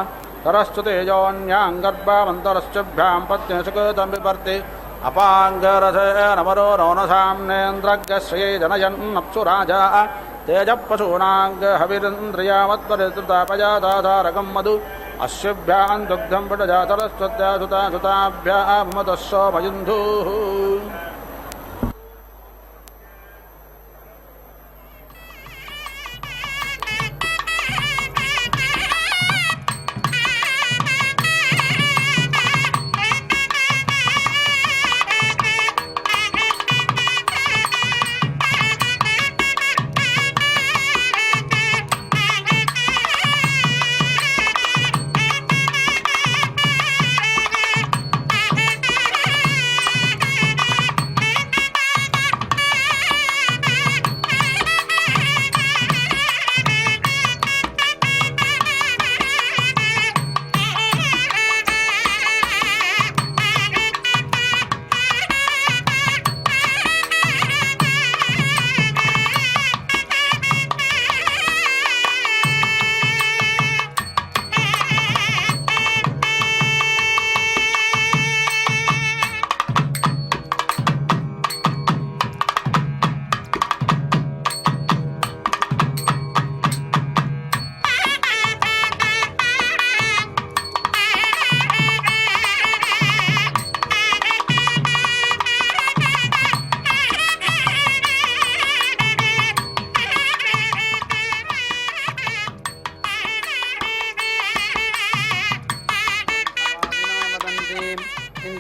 सरस्वती योऽन्याङ्गर्भावन्तरश्चभ्यां पत्न्यसुकृतं बिभर्ति अपाङ्गरसेन मरो नौनसाम्नेन्द्रग्श्रियै जनयन्नप्सुराजा तेजःपशूनाङ्गहविरिन्द्रियावत्परितृतापजातारकं मधु अश्वभ्यां दुग्धं पटजा सरस्वत्या सुता सुताभ्यां मदः सोमयुन्धुः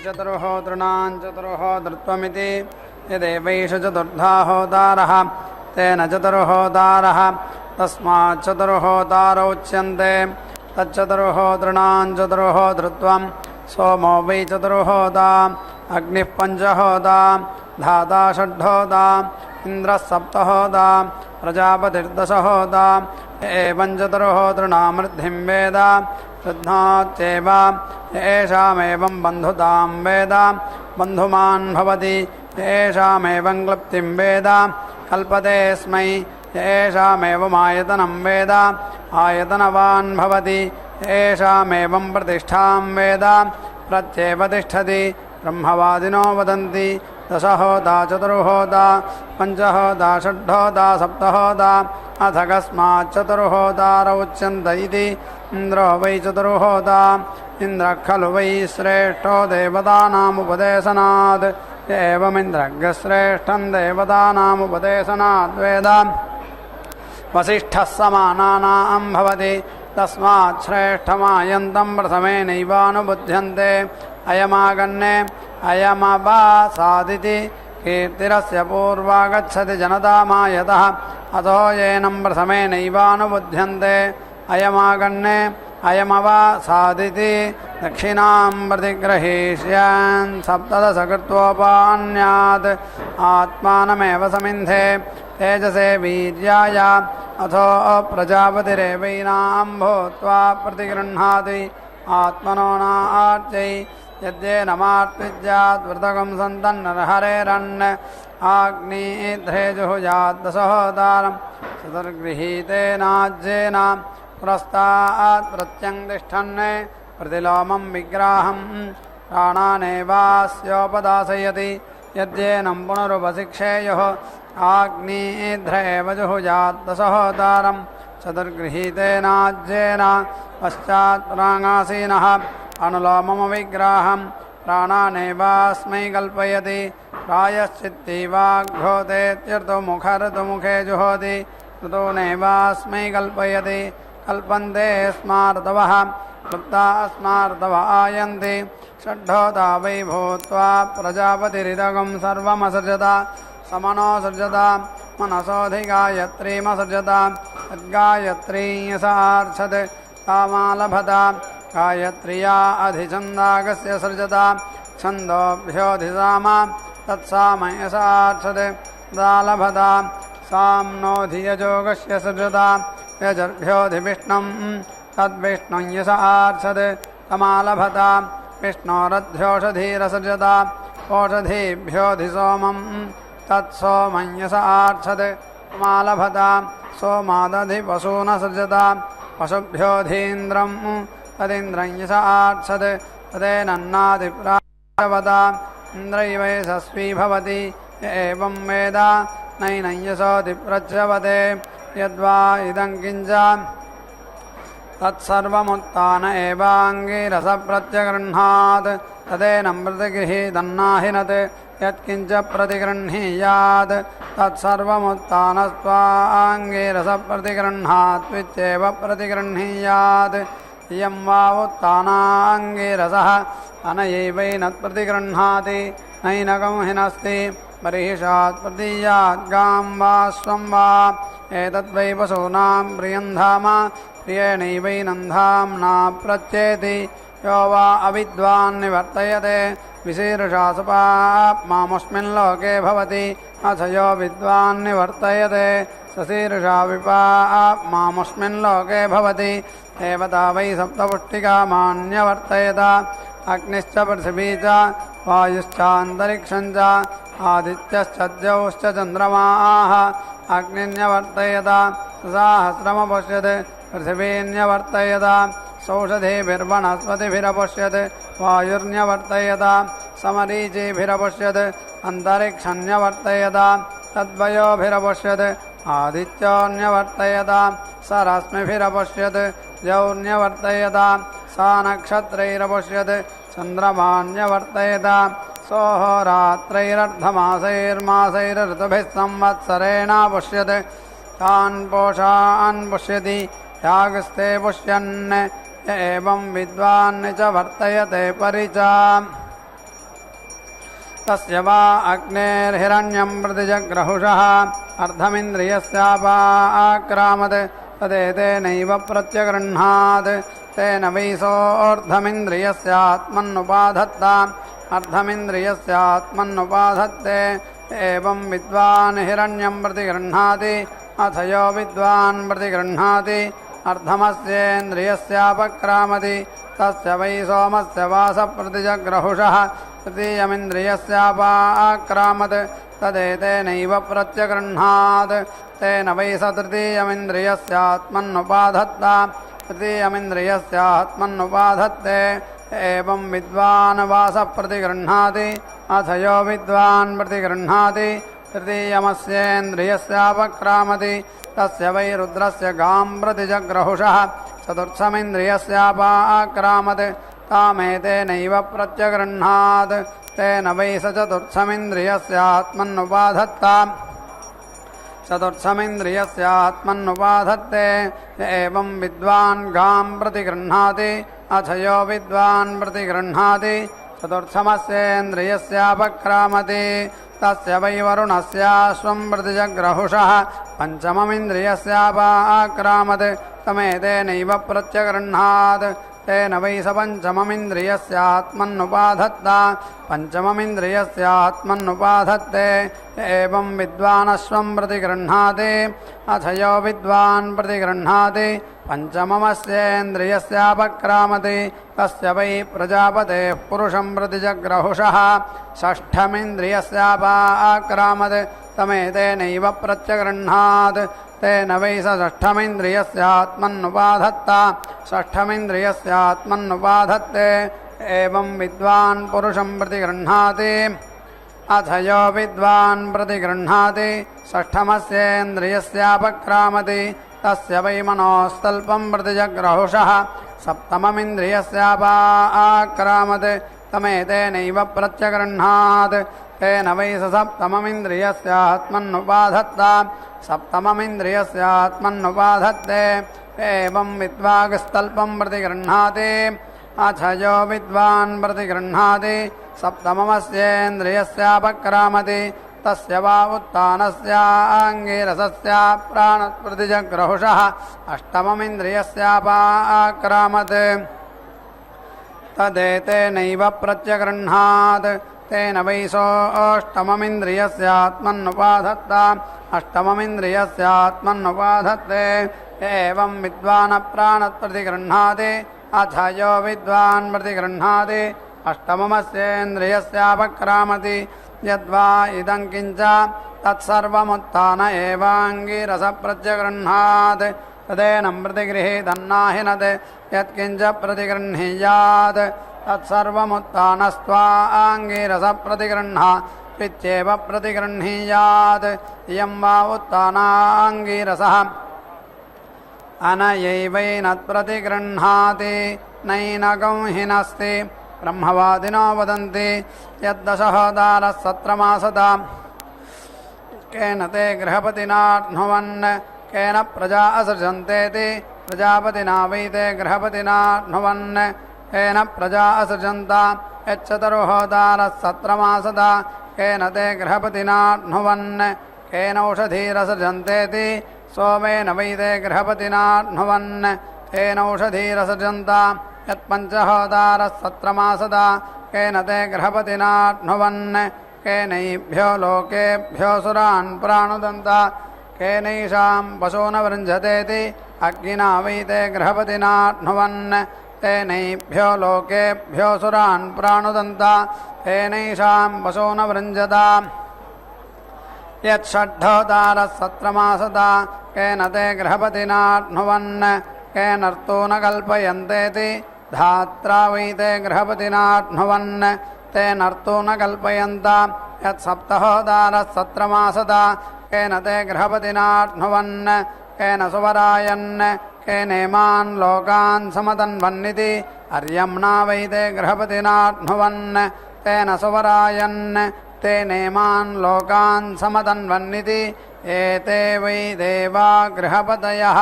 चतुर्होतॄणाञ्चतुर्होतृत्वमिति यदेवैष चतुर्धा होतारः तेन चतुर्होतारः तस्माच्चतुर्होतारोच्यन्ते तच्चतुर्होतॄणाञ्चतुर्होतृत्वं सोमो वै चतुर्होता अग्निः पञ्चहोता धाता षड्होता इन्द्रः सप्तहोता प्रजापतिर्दशहोता एवं चतुर्होतॄणामृद्धिं वेद शुद्धाच्चैव येषामेवं बन्धुतां वेद बन्धुमान् भवति येषामेवं क्लृप्तिं वेद कल्पते स्मै येषामेवमायतनं वेद आयतनवान् भवति येषामेवं प्रतिष्ठां वेद प्रत्येव तिष्ठति ब्रह्मवादिनो वदन्ति दशहोता चतुर्होता पञ्चहोता षड्होता सप्तहोता अथ कस्माच्चतुर्होतारौच्यन्त इति इन्द्रो वै चतुर्होता इन्द्रः खलु वै श्रेष्ठो देवतानामुपदेशनात् एवमिन्द्रः श्रेष्ठं देवतानामुपदेशनात् वेद वसिष्ठः समानानां भवति तस्मात् श्रेष्ठमायन्तं प्रथमेनैवानुबुध्यन्ते अयमागन्ने अयमवासादिति कीर्तिरस्य पूर्वा गच्छति जनतामायतः अतो येनं प्रथमेनैवानुबुध्यन्ते अयमागन्ने अयमवासादिति दक्षिणां प्रतिग्रहीष्यान् सप्तदशकृत्वोपान्यात् आत्मानमेव समिन्धे तेजसे वीर्याय अथो प्रजापतिरेवैनां भूत्वा प्रतिगृह्णाति आत्मनो नार्चै यद्येनमार्तिज्याद्वृतकं सन्तन्नरहरेरन् आग्नेध्रे जुहुयात् दशहोतारं चतुर्गृहीतेनाज्येन पुरस्तात् प्रत्यं तिष्ठन् प्रतिलोमं विग्राहं प्राणानेवास्योपदासयति यद्येनं पुनरुपशिक्षेयुः आग्नेध्रेव जुहुयात् दशहोतारं चतुर्गृहीतेनाज्येन पश्चात् प्राणासीनः अनुलोममविग्राहं प्राणानेवास्मै कल्पयति प्रायश्चित्तीवाग्भूतेत्यर्थमुखे जुहोति ऋतूनेवास्मै कल्पयति कल्पन्ते स्मार्तवः क्लुप्तास्मार्तव आयन्ति षड्ढोता वै भूत्वा प्रजापतिरिदगं सर्वमसृजत समनो सृजत मनसोऽधिगायत्रीमसृजत यद्गायत्रीं सार्च्छत् कामालभत गायत्र्या अधिछन्दागस्य सृजत छन्दोभ्योऽधिसाम तत्सामयसार्चते दालभदा साम्नो धियजोगस्य सृजता यजर्भ्योऽधिविष्णुं तद्विष्णुं यस आर्चते तमालभता विष्णोरध्योषधीरसृजता ओषधीभ्योऽधिसोमं तत्सोमं यस आर्चते तमालभता सोमादधिपशून सृजता पशुभ्योऽधीन्द्रं तदिन्द्रं यस आर्चते तदेनन्नादिप्रावता इन्द्रैव यशस्वी भवति य एवं वेद नैनं यशोऽधिप्रच्यवते यद्वा इदं किञ्च तत्सर्वमुत्थान एवाङ्गिरसप्रत्यगृह्णात् तदेनं प्रतिगृहीतन्नाहिनत् यत्किञ्च प्रतिगृह्णीयात् तत्सर्वमुत्थानस्त्वाङ्गिरसप्रतिगृह्णात् वित्येव प्रतिगृह्णीयात् इयं वा उत्थानाङ्गिरसः अनयैवैनत्प्रतिगृह्णाति नैनकं हिनस्ति बर्हिषात् प्रतीयात् गां वा स्वं वा एतद्वै पशूनां प्रियं धाम प्रियेणैवैनं धाम्ना प्रत्येति यो वा अविद्वान् निवर्तयते विशीर्षा सुपाप्मामुष्मिन् लोके भवति अथ यो विद्वान् निवर्तयते सशीर्षा विपाप्मामुष्मिन् लोके भवति देवता वै सप्तपुष्टिकामान्यवर्तयत अग्निश्च पृथिवी च वायुश्चान्तरिक्षं च आदित्यश्च द्यौश्च चन्द्रमाः अग्निन्यवर्तयत सहस्रमपश्यत् पृथिवीन्यवर्तयत सौषधीभिर्वनस्पतिभिरपश्यत् वायुर्न्यवर्तयत समरीचिभिरपश्यत् अन्तरिक्षन्यवर्तयत तद्वयोभिरपश्यत् आदित्योऽन्यवर्तयत स रश्मिभिरपश्यत् द्यौर्न्यवर्तयत सा नक्षत्रैरपश्यत् चन्द्रमान्यवर्तयत सोऽहोरात्रैरर्धमासैर्मासैरऋतुभिः संवत्सरेणापश्यत् तान् पोषान् पश्यति यागस्ते पुष्यन् य एवं विद्वान् च वर्तयते परिच तस्य वा अग्नेर्हिरण्यं प्रतिजग्रहुषः अर्धमिन्द्रियस्यापाक्रामत् तदेतेनैव प्रत्यगृह्णात् तेन वै सोऽर्धमिन्द्रियस्यात्मन्नुपाधत्त अर्धमिन्द्रियस्यात्मन्नुपाधत्ते एवं विद्वान् हिरण्यं प्रतिगृह्णाति अथ यो विद्वान् प्रतिगृह्णाति अर्धमस्येन्द्रियस्यापक्रामति तस्य वै सोमस्य वासप्रतिजग्रहुषः तृतीयमिन्द्रियस्यापाक्रामत् तदेतेनैव प्रत्यगृह्णात् तेन वै स तृतीयमिन्द्रियस्यात्मन्नुपाधत्त तृतीयमिन्द्रियस्यात्मन्नुपाधत्ते एवं विद्वान् वासप्रतिगृह्णाति अथ यो विद्वान् प्रतिगृह्णाति तृतीयमस्येन्द्रियस्यापक्रामति तस्य वै रुद्रस्य गां प्रतिजग्रहुषः चतुर्थमिन्द्रियस्यापाक्रामत् तामेतेनैव प्रत्यगृह्णात् तेन वै स चतुर्थमिन्द्रियस्यात्मन्नुपाधत्त चतुर्थमिन्द्रियस्यात्मन्नुपाधत्ते एवं विद्वान् गां प्रतिगृह्णाति अथ यो विद्वान् प्रतिगृह्णाति चतुर्थमस्येन्द्रियस्यापक्रामति तस्य वै वरुणस्याश्वं प्रतिजग्रहुषः पञ्चममिन्द्रियस्यापाक्रामत् तमेतेनैव प्रत्यगृह्णात् तेन वै स पञ्चममिन्द्रियस्यात्मन्नुपाधत्त पञ्चममिन्द्रियस्यात्मन्नुपाधत्ते एवं विद्वानश्वं प्रतिगृह्णाति अथ यो विद्वान् प्रतिगृह्णाति पञ्चममस्येन्द्रियस्यापक्रामति तस्य वै प्रजापतेः पुरुषं प्रतिजग्रहुषः षष्ठमिन्द्रियस्यापाक्रामत् तमेतेनैव प्रत्यगृह्णात् तेन वै स षष्ठमिन्द्रियस्यात्मन्नुपाधत्त षष्ठमिन्द्रियस्यात्मन्नुपाधत्ते एवं विद्वान् पुरुषं प्रतिगृह्णाति अथ यो विद्वान् प्रतिगृह्णाति षष्ठमस्येन्द्रियस्यापक्रामति तस्य वै मनोस्तल्पं प्रतिजग्रहुषः सप्तममिन्द्रियस्यापाक्रामत् तमेतेनैव प्रत्यगृह्णात् तेन वै स सप्तममिन्द्रियस्यात्मन्नुपाधत्त सप्तममिन्द्रियस्यात्मन्नुपाधत्ते एवं विद्वागस्तल्पं प्रतिगृह्णाति अथ यो विद्वान् प्रतिगृह्णाति सप्तममस्येन्द्रियस्यापक्रामति तस्य वा उत्थानस्याङ्गिरसस्य प्राणप्रतिजग्रहुषः अष्टममिन्द्रियस्यापाक्रामत् तदेतेनैव प्रत्यगृह्णात् तेन वै सोऽष्टममिन्द्रियस्यात्मन्नुपाधत्त अष्टममिन्द्रियस्यात्मन्नुपाधत्ते एवं विद्वान् प्राणप्रतिगृह्णाति अथ यो विद्वान् प्रतिगृह्णाति अष्टममस्येन्द्रियस्यापक्रामति यद्वा इदं किञ्च तत्सर्वमुत्थान एवाङ्गिरसप्रत्यगृह्णात् तदेनं प्रतिगृहीतन्नाहिनत् यत्किञ्च प्रतिगृह्णीयात् तत्सर्वमुत्थानस्त्वाङ्गिरसप्रतिगृह्णात् प्रतिगृह्णीयात् इयं वा उत्थानाङ्गिरसः अनयैवैनत्प्रतिगृह्णाति नैनकं हिनस्ति ब्रह्मवादिनो वदन्ति यद्दशहोदारः सत्रमासदा केन ते गृहपतिनाह्नुवन् केन प्रजा असृजन्तेति प्रजापतिना वै ते गृहपतिनाह्नुवन् केन प्रजा असृजन्त यच्चतुर्होदारः सत्रमासदा केन ते गृहपतिनाह्नुवन् केन औषधीरसृजन्तेति सोमेन वै ते गृहपतिनाह्नुवन् केन औषधीरसृजन्त यत्पञ्चहोदारः सत्रमासदा केन ते गृहपतिनाह्नुवन् केनैभ्यो लोकेभ्यो सुरान् प्राणुदन्त केनैषां पशो न वृञ्जतेति अग्निना वै ते गृहपतिनाह्नुवन् तेनैभ्यो लोकेभ्यो सुरान् प्राणुदन्त तेनैषां पशो न वृञ्जत यत्षड्ढोदारः सत्रमासदा केन ते गृहपतिनाह्नुवन् केनर्तो न कल्पयन्तेति धात्रा वै ते गृहपतिनाह्नुवन् तेनर्तो न कल्पयन्त यत्सप्तहोदारः सत्रमासदा केन ते गृहपतिनाह्नुवन् केन सुवरायन् केनेमान् लोकान् समतन्वन्निति अर्यम्णा वै ते गृहपतिनाह्नुवन् तेन सुवरायन् तेनेमान् लोकान् समतन्वन्निति एते वै देवा गृहपतयः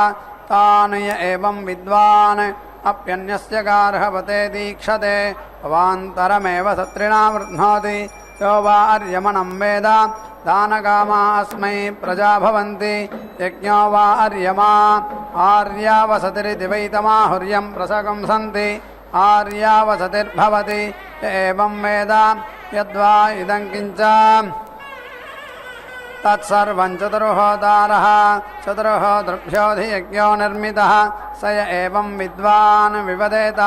तानुय एवं विद्वान् अप्यन्यस्य गार्हपते दीक्षते भवान्तरमेव सत्रिणा वृह्णोति यो वा अर्यमणं वेद दानकामा अस्मै प्रजा भवन्ति यज्ञो वा अर्यमा आर्यावसतिरिति वै तमाहुर्यं प्रसकं सन्ति आर्यावसतिर्भवति एवं वेद यद्वा इदं किञ्च तत्सर्वं चतुर्होदारः चतुर्होदृभ्योऽधियज्ञो निर्मितः स य एवं विद्वान् विवदेत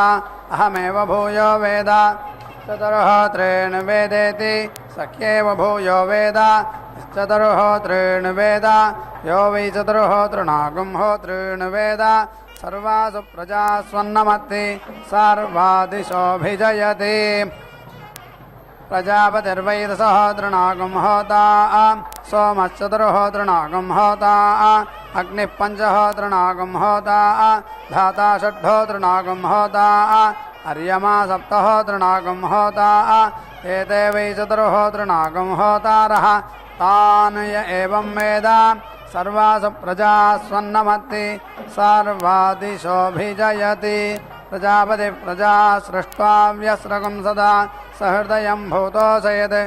अहमेव भूयो वेद चतुर्होत्रेण वेदेति सख्येव भूयो वेद चतुर्होत्रेण वेद यो वै चतुर्होतॄणागुं होतॄन् वेद सर्वासु प्रजास्वन्नमत्ति सर्वादिशोऽभिजयति प्रजापतिर्वैदसहोतॄणागुं होता सोमश्चतुर्होतॄणागुं होता अग्निः पञ्चहोतॄणागुं होता धाता षड्होतॄणागुं होता अर्यमा सप्तहोतॄणागुं होता एते वै चतुर्होतॄणागुं होतारः तान् य एवं वेद सर्वासु प्रजास्वन्नमत्ति सर्वादिशोऽभिजयति प्रजापति प्रजा सृष्ट्वा व्यस्रगं सदा सहृदयं भूतोऽसयत्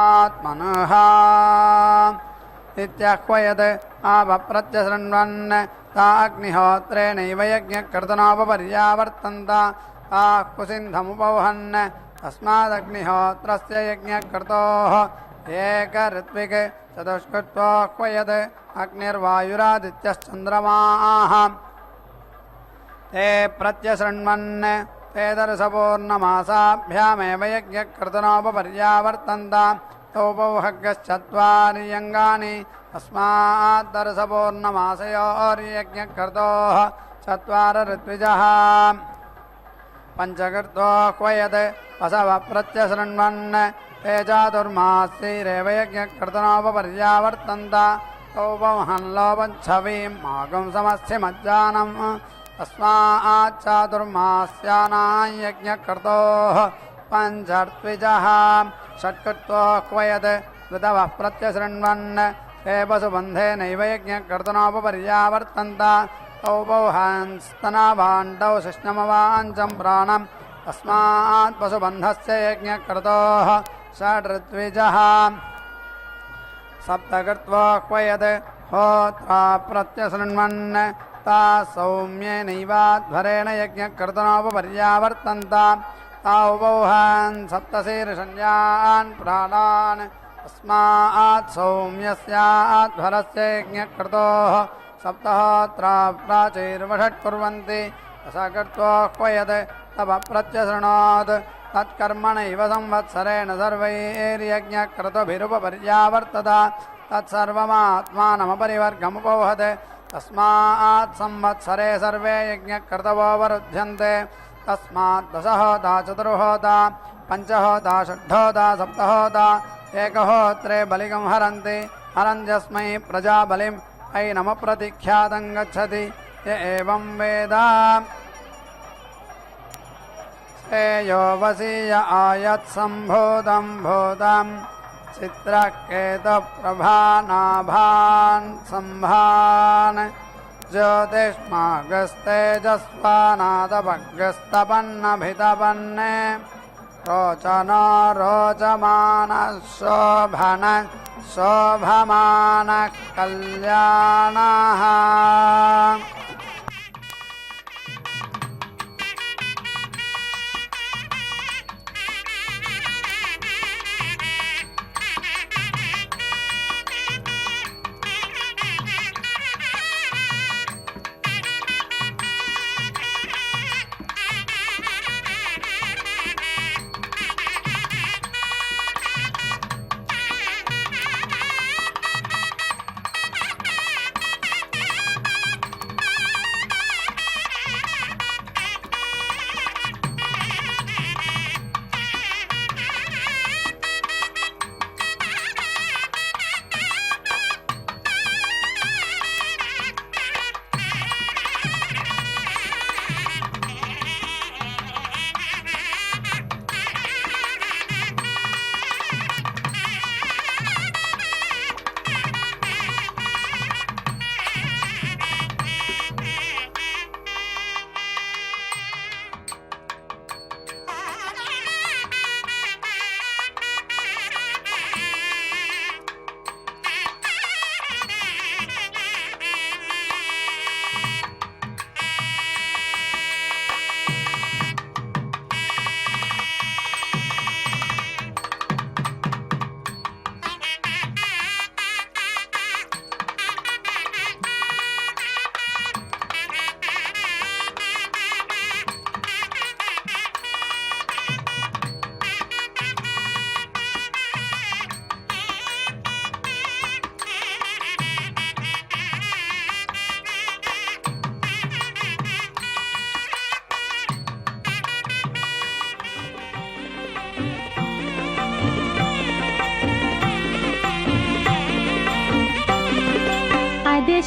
आत्मनः इत्याह्वयत् आपप्रत्यशृण्वन् ता अग्निहोत्रेणैव यज्ञकर्तनोपपर्यावर्तन्त ताः कुसिन्धमुपवहन् तस्मादग्निहोत्रस्य यज्ञकर्तोः एकऋत्विक् चतुष्कृत्वाह्वयत् अग्निर्वायुरादित्यश्चन्द्रमाः ते प्रत्यशृण्वन् ते दर्शपूर्णमासाभ्यामेव यज्ञकर्तनोपपर्यावर्तन्त तौपौहग्गश्चत्वारि अङ्गानि तस्माद्दर्शपूर्णमासयोर्यज्ञकर्तोः चत्वार ऋत्विजः पञ्चकृत्वाह्वयत् वसवः प्रत्यशृण्वन् ते चातुर्मास्यैरेव यज्ञकर्तनोपपर्यावर्तन्त तौपमहल्लोपच्छवीं मागुं समस्यमज्जानम् तस्माच्चातुर्मास्यानां यज्ञकर्तोः पञ्चर्त्विजः षट्कृत्वाह्वयत् ऋतवः प्रत्यशृण्वन् ते वसुबन्धेनैव यज्ञकर्तनोपपर्यावर्तन्त तौपौहांस्तनाभाण्डौ शिष्णमवाञ्चं प्राणं तस्मात् वसुबन्धस्य यज्ञकर्तोः षड्ऋत्विजः सप्तकृत्वाह्वयत् होत्रा प्रत्यशृण्वन् ता सौम्येनैवाध्वरेण यज्ञकर्तनोपपर्यावर्तन्त तावौहान् सप्तशीर्षण्यान् प्राणान् अस्मात् सौम्यस्यात् फलस्य यज्ञकृतोः सप्तहोत्रा प्राचीर्वषट्कुर्वन्ति असकृत्वोह्वयत् तव प्रत्यशृणोत् तत्कर्मणैव संवत्सरेण सर्वैर्यज्ञक्रतुभिरुपपर्यावर्तत तत्सर्वमात्मानमपरिवर्गमुपौहत् तस्मात् संवत्सरे सर्वे यज्ञक्रतवो वरुध्यन्ते तस्मात् दशहोता चतुर्होता पञ्चहोता षड्होता सप्तहोता एकहोत्रे बलिगं हरन्ति हरन्त्यस्मै प्रजाबलिम् ऐनमप्रतिख्यातं गच्छति य एवं वेद श्रेयो वसीय आयत्सम्भूतं भूतं चित्रकेतप्रभानाभान् सम्भान् ज्योतिष्मागस्तेजस्वानादभग्रस्तपन्नभितपन्ने रोचनो रोचमानः शोभनः शोभमानः कल्याणः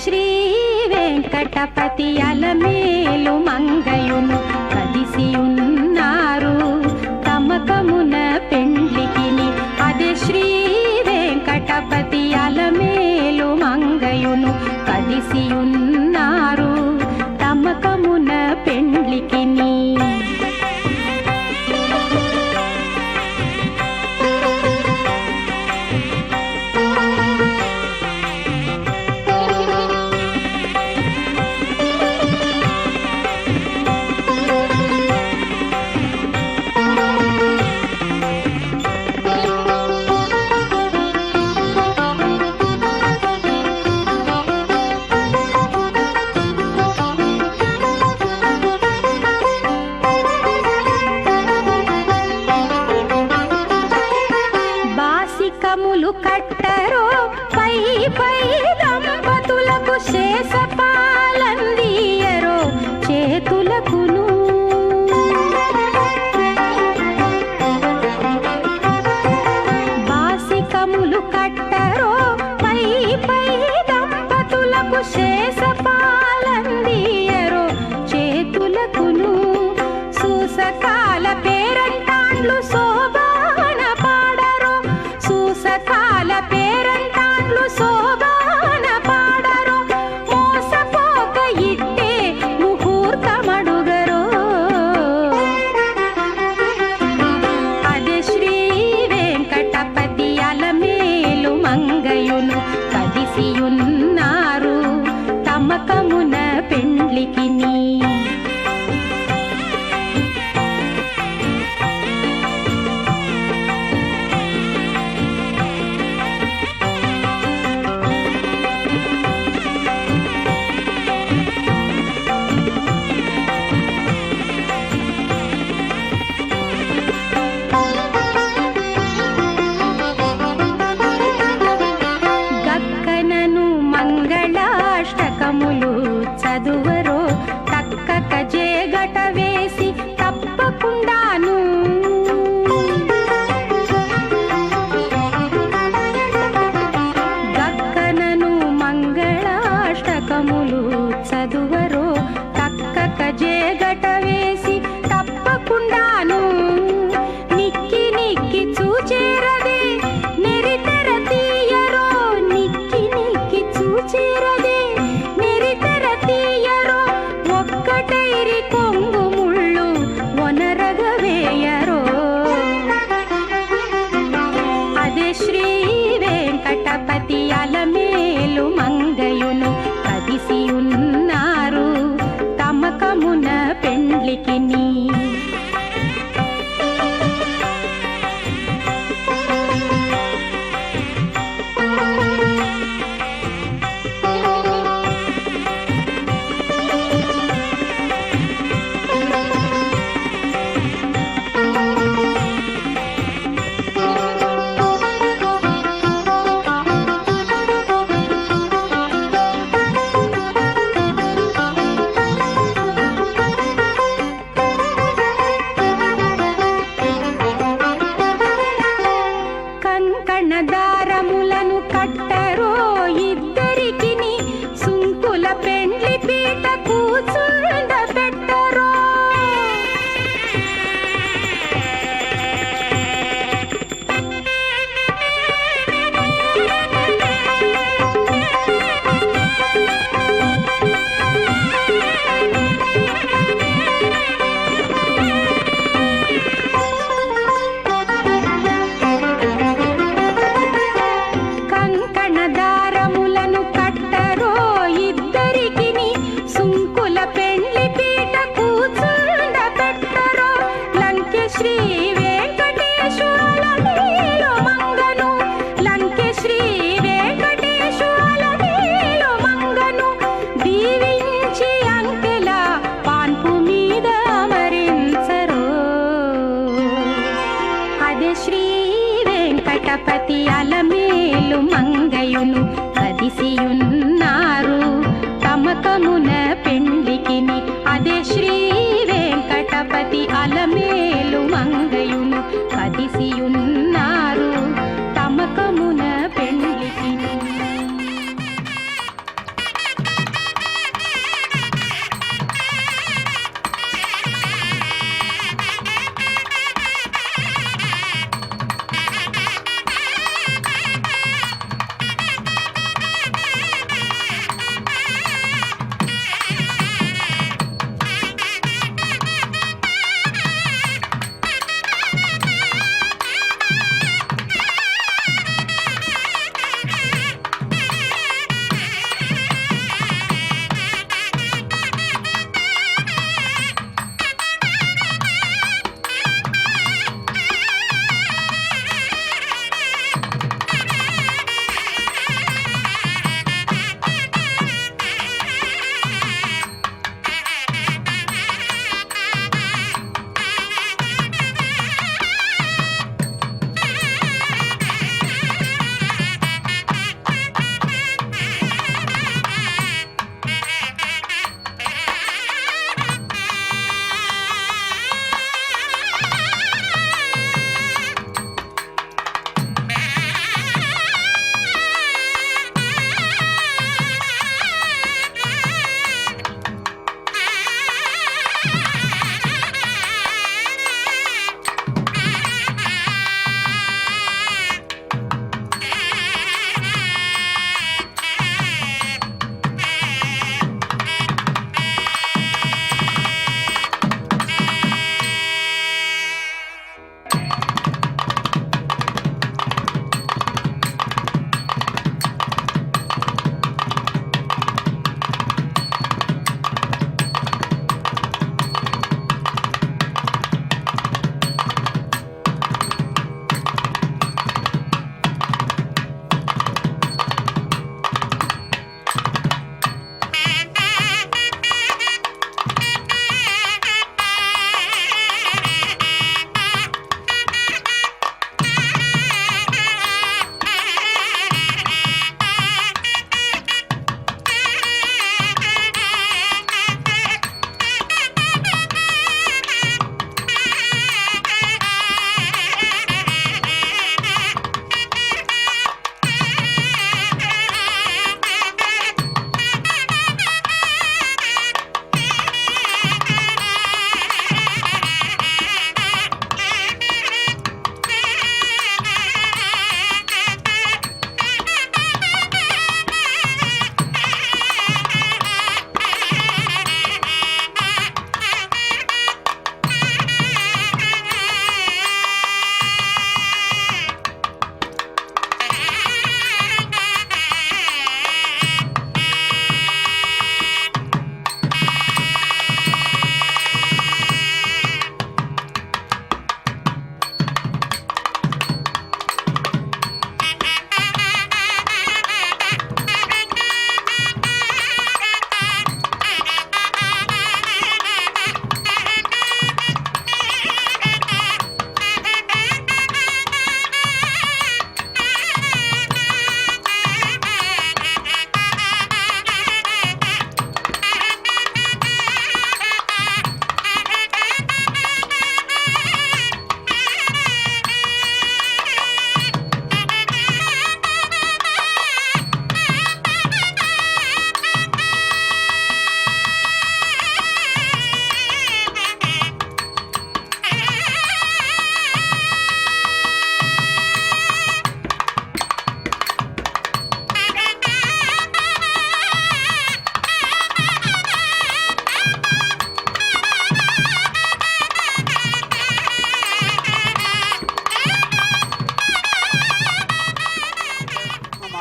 శ్రీ వెంకటపతి అలమేలు మంగయును కదిసియున్నారు తమకమున పెండ్లికిని అదే శ్రీ వెంకటపతి అలమేలు మంగయును కదిసియున్నారు తమకమున పెండ్లికిని కట్టరో పై పై దంపతులకు శేషపాలందియరో చేతులకును బాసికములు కట్టరో పై పై దంపతులకు శేషపాలందియరో చేతులకును సూసకాల పేరంటాండ్లు శోభాన పాడరో సూసకాల పేరంటాండ్లు శోభాన పాడరో మోసపోక ఇట్టే ముహూర్తమడుగరో అదే శ్రీ వెంకటపతి అలమేలు మంగయును కదిసియున్నారు తమకమున పెండ్లికిని వెంకటపతి అలమేలు మంగయును కదిసియున్నారు తమకమున పెండ్లికిని. కంకణదారములను కట్టరో ఇద్దరికిని సుంకుల పెండ్లి పీట కూర్చుండ పెట్టరో. కంకణదారములను కట్టరో ఇద్దరికిని సుంకుల పెండ్లి పీట కూర్చుండ పెట్టరో. లంకె శ్రీ వెంకటేశ్వర నీలు మంగను లంకె శ్రీ వెంకటేశ్వర నీలు మంగను దీవించి అంకెల పాన్పు మీద అమరించరో. అదే శ్రీ వెంకటపతి అలమేలు మంగయును కదిసియున్నారు తమకమున పెండ్లికిని. అదే శ్రీ వెంకటపతి అలమేలు మంగయును కదిసియున్నారు తమకమున పెండ్లికిని.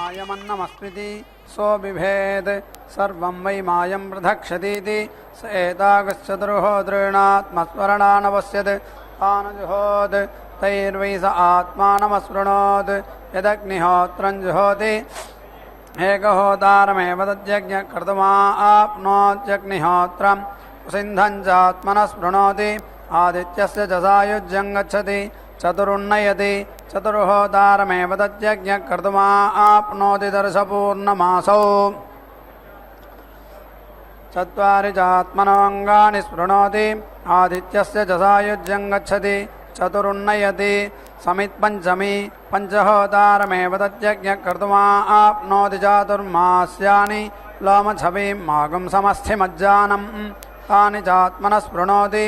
मायमन्नमस्मिति सो बिभेत् सर्वं वै मायं प्रधक्षतीति स एतागश्चतुर्होदॄणात्मस्मरणानपश्यत् तानजुहोत् तैर्वै स आत्मानमस्पृणोत् यदग्निहोत्रं जुहोति एकहोतारमेव तज्जज्ञः कर्तुमा आप्नोत्यग्निहोत्रं सिन्धं चात्मनः स्पृणोति आदित्यस्य च सायुज्यं गच्छति चतुरुन्नयति चतुर्होतारमेव तज्जज्ञः कर्तुमा आप्नोति दर्शपूर्णमासौ चत्वारि चात्मनोऽङ्गानि स्पृणोति आदित्यस्य च सायुज्यं गच्छति चतुरुन्नयति समित्पञ्चमी पञ्चहोतारमेव तज्जज्ञः कर्तुमा आप्नोति चातुर्मास्यानि लोमछवीं मागं समस्थिमज्जानं तानि चात्मनः स्पृणोति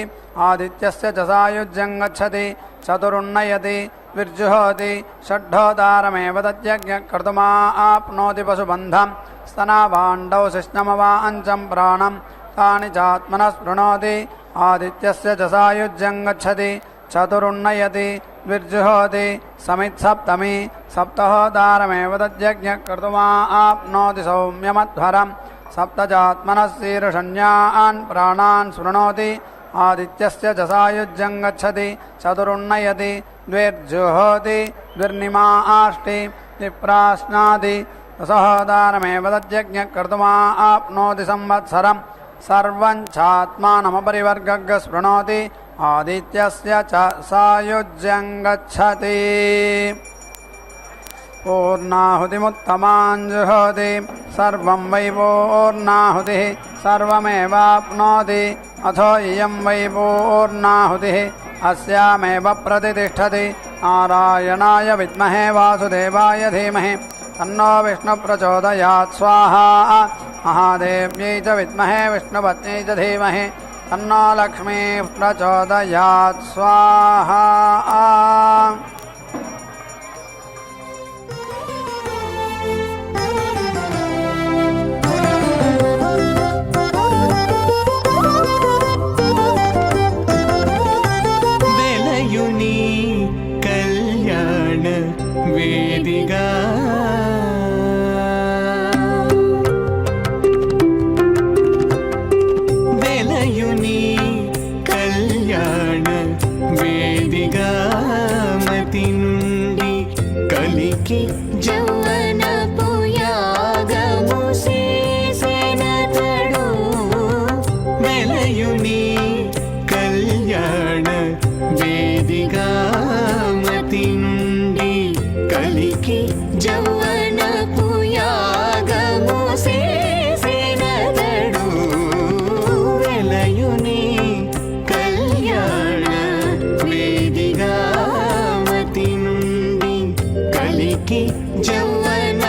आदित्यस्य च सायुज्यं गच्छति चतुरुन्नयति विर्जुहोति षड्ढोतारमेव तज्जज्ञः कर्तुमा आप्नोति पशुबन्धं स्तनाभाण्डौ शिष्णमवाञ्चं प्राणं तानि चात्मनः स्पृणोति आदित्यस्य च सायुज्यं गच्छति चतुरुन्नयति विर्जुहोति समित्सप्तमी सप्तहोतारमेव तज्जज्ञः कर्तुमा आप्नोति सौम्यमध्वरं सप्तचात्मनः शीर्षण्यान् प्राणान् स्पृणोति आदित्यस्य च सायुज्यं गच्छति चतुरुन्नयति द्विर्जुहोति द्विर्निमा आष्टि विप्राश्नाति दशहोतारमेव तज्जज्ञः कर्तुमा आप्नोति संवत्सरं सर्वं चात्मानमपरिवर्गः स्पृणोति आदित्यस्य च सायुज्यं गच्छति पूर्णाहुतिमुत्तमाञ्जुहोति सर्वं वै पूर्णाहुतिः सर्वमेवाप्नोति अथो इयं वै पूर्णाहुतिः अस्यामेव प्रतिष्ठति नारायणाय विद्महे वासुदेवाय धीमहि तन्नो विष्णुप्रचोदयात् स्वाहा महादेव्यै च विद्महे विष्णुपत्न्यै च धीमहि तन्नो लक्ष्मी प्रचोदयात् स्वाहा
వెలయుని కళ్యాణ వేదిగా వెలయుని కళ్యాణ వేదిగా మతి నుండి కలికి జౌవన పుయాగము చేసెనతడు వెలయుని కళ్యాణ వేదిగా మతి నుండి కలికి జౌవన పుయాగము చేసెనతడు వెలయుని కళ్యాణ వేదిగా మతి నుండి కలికి జౌవన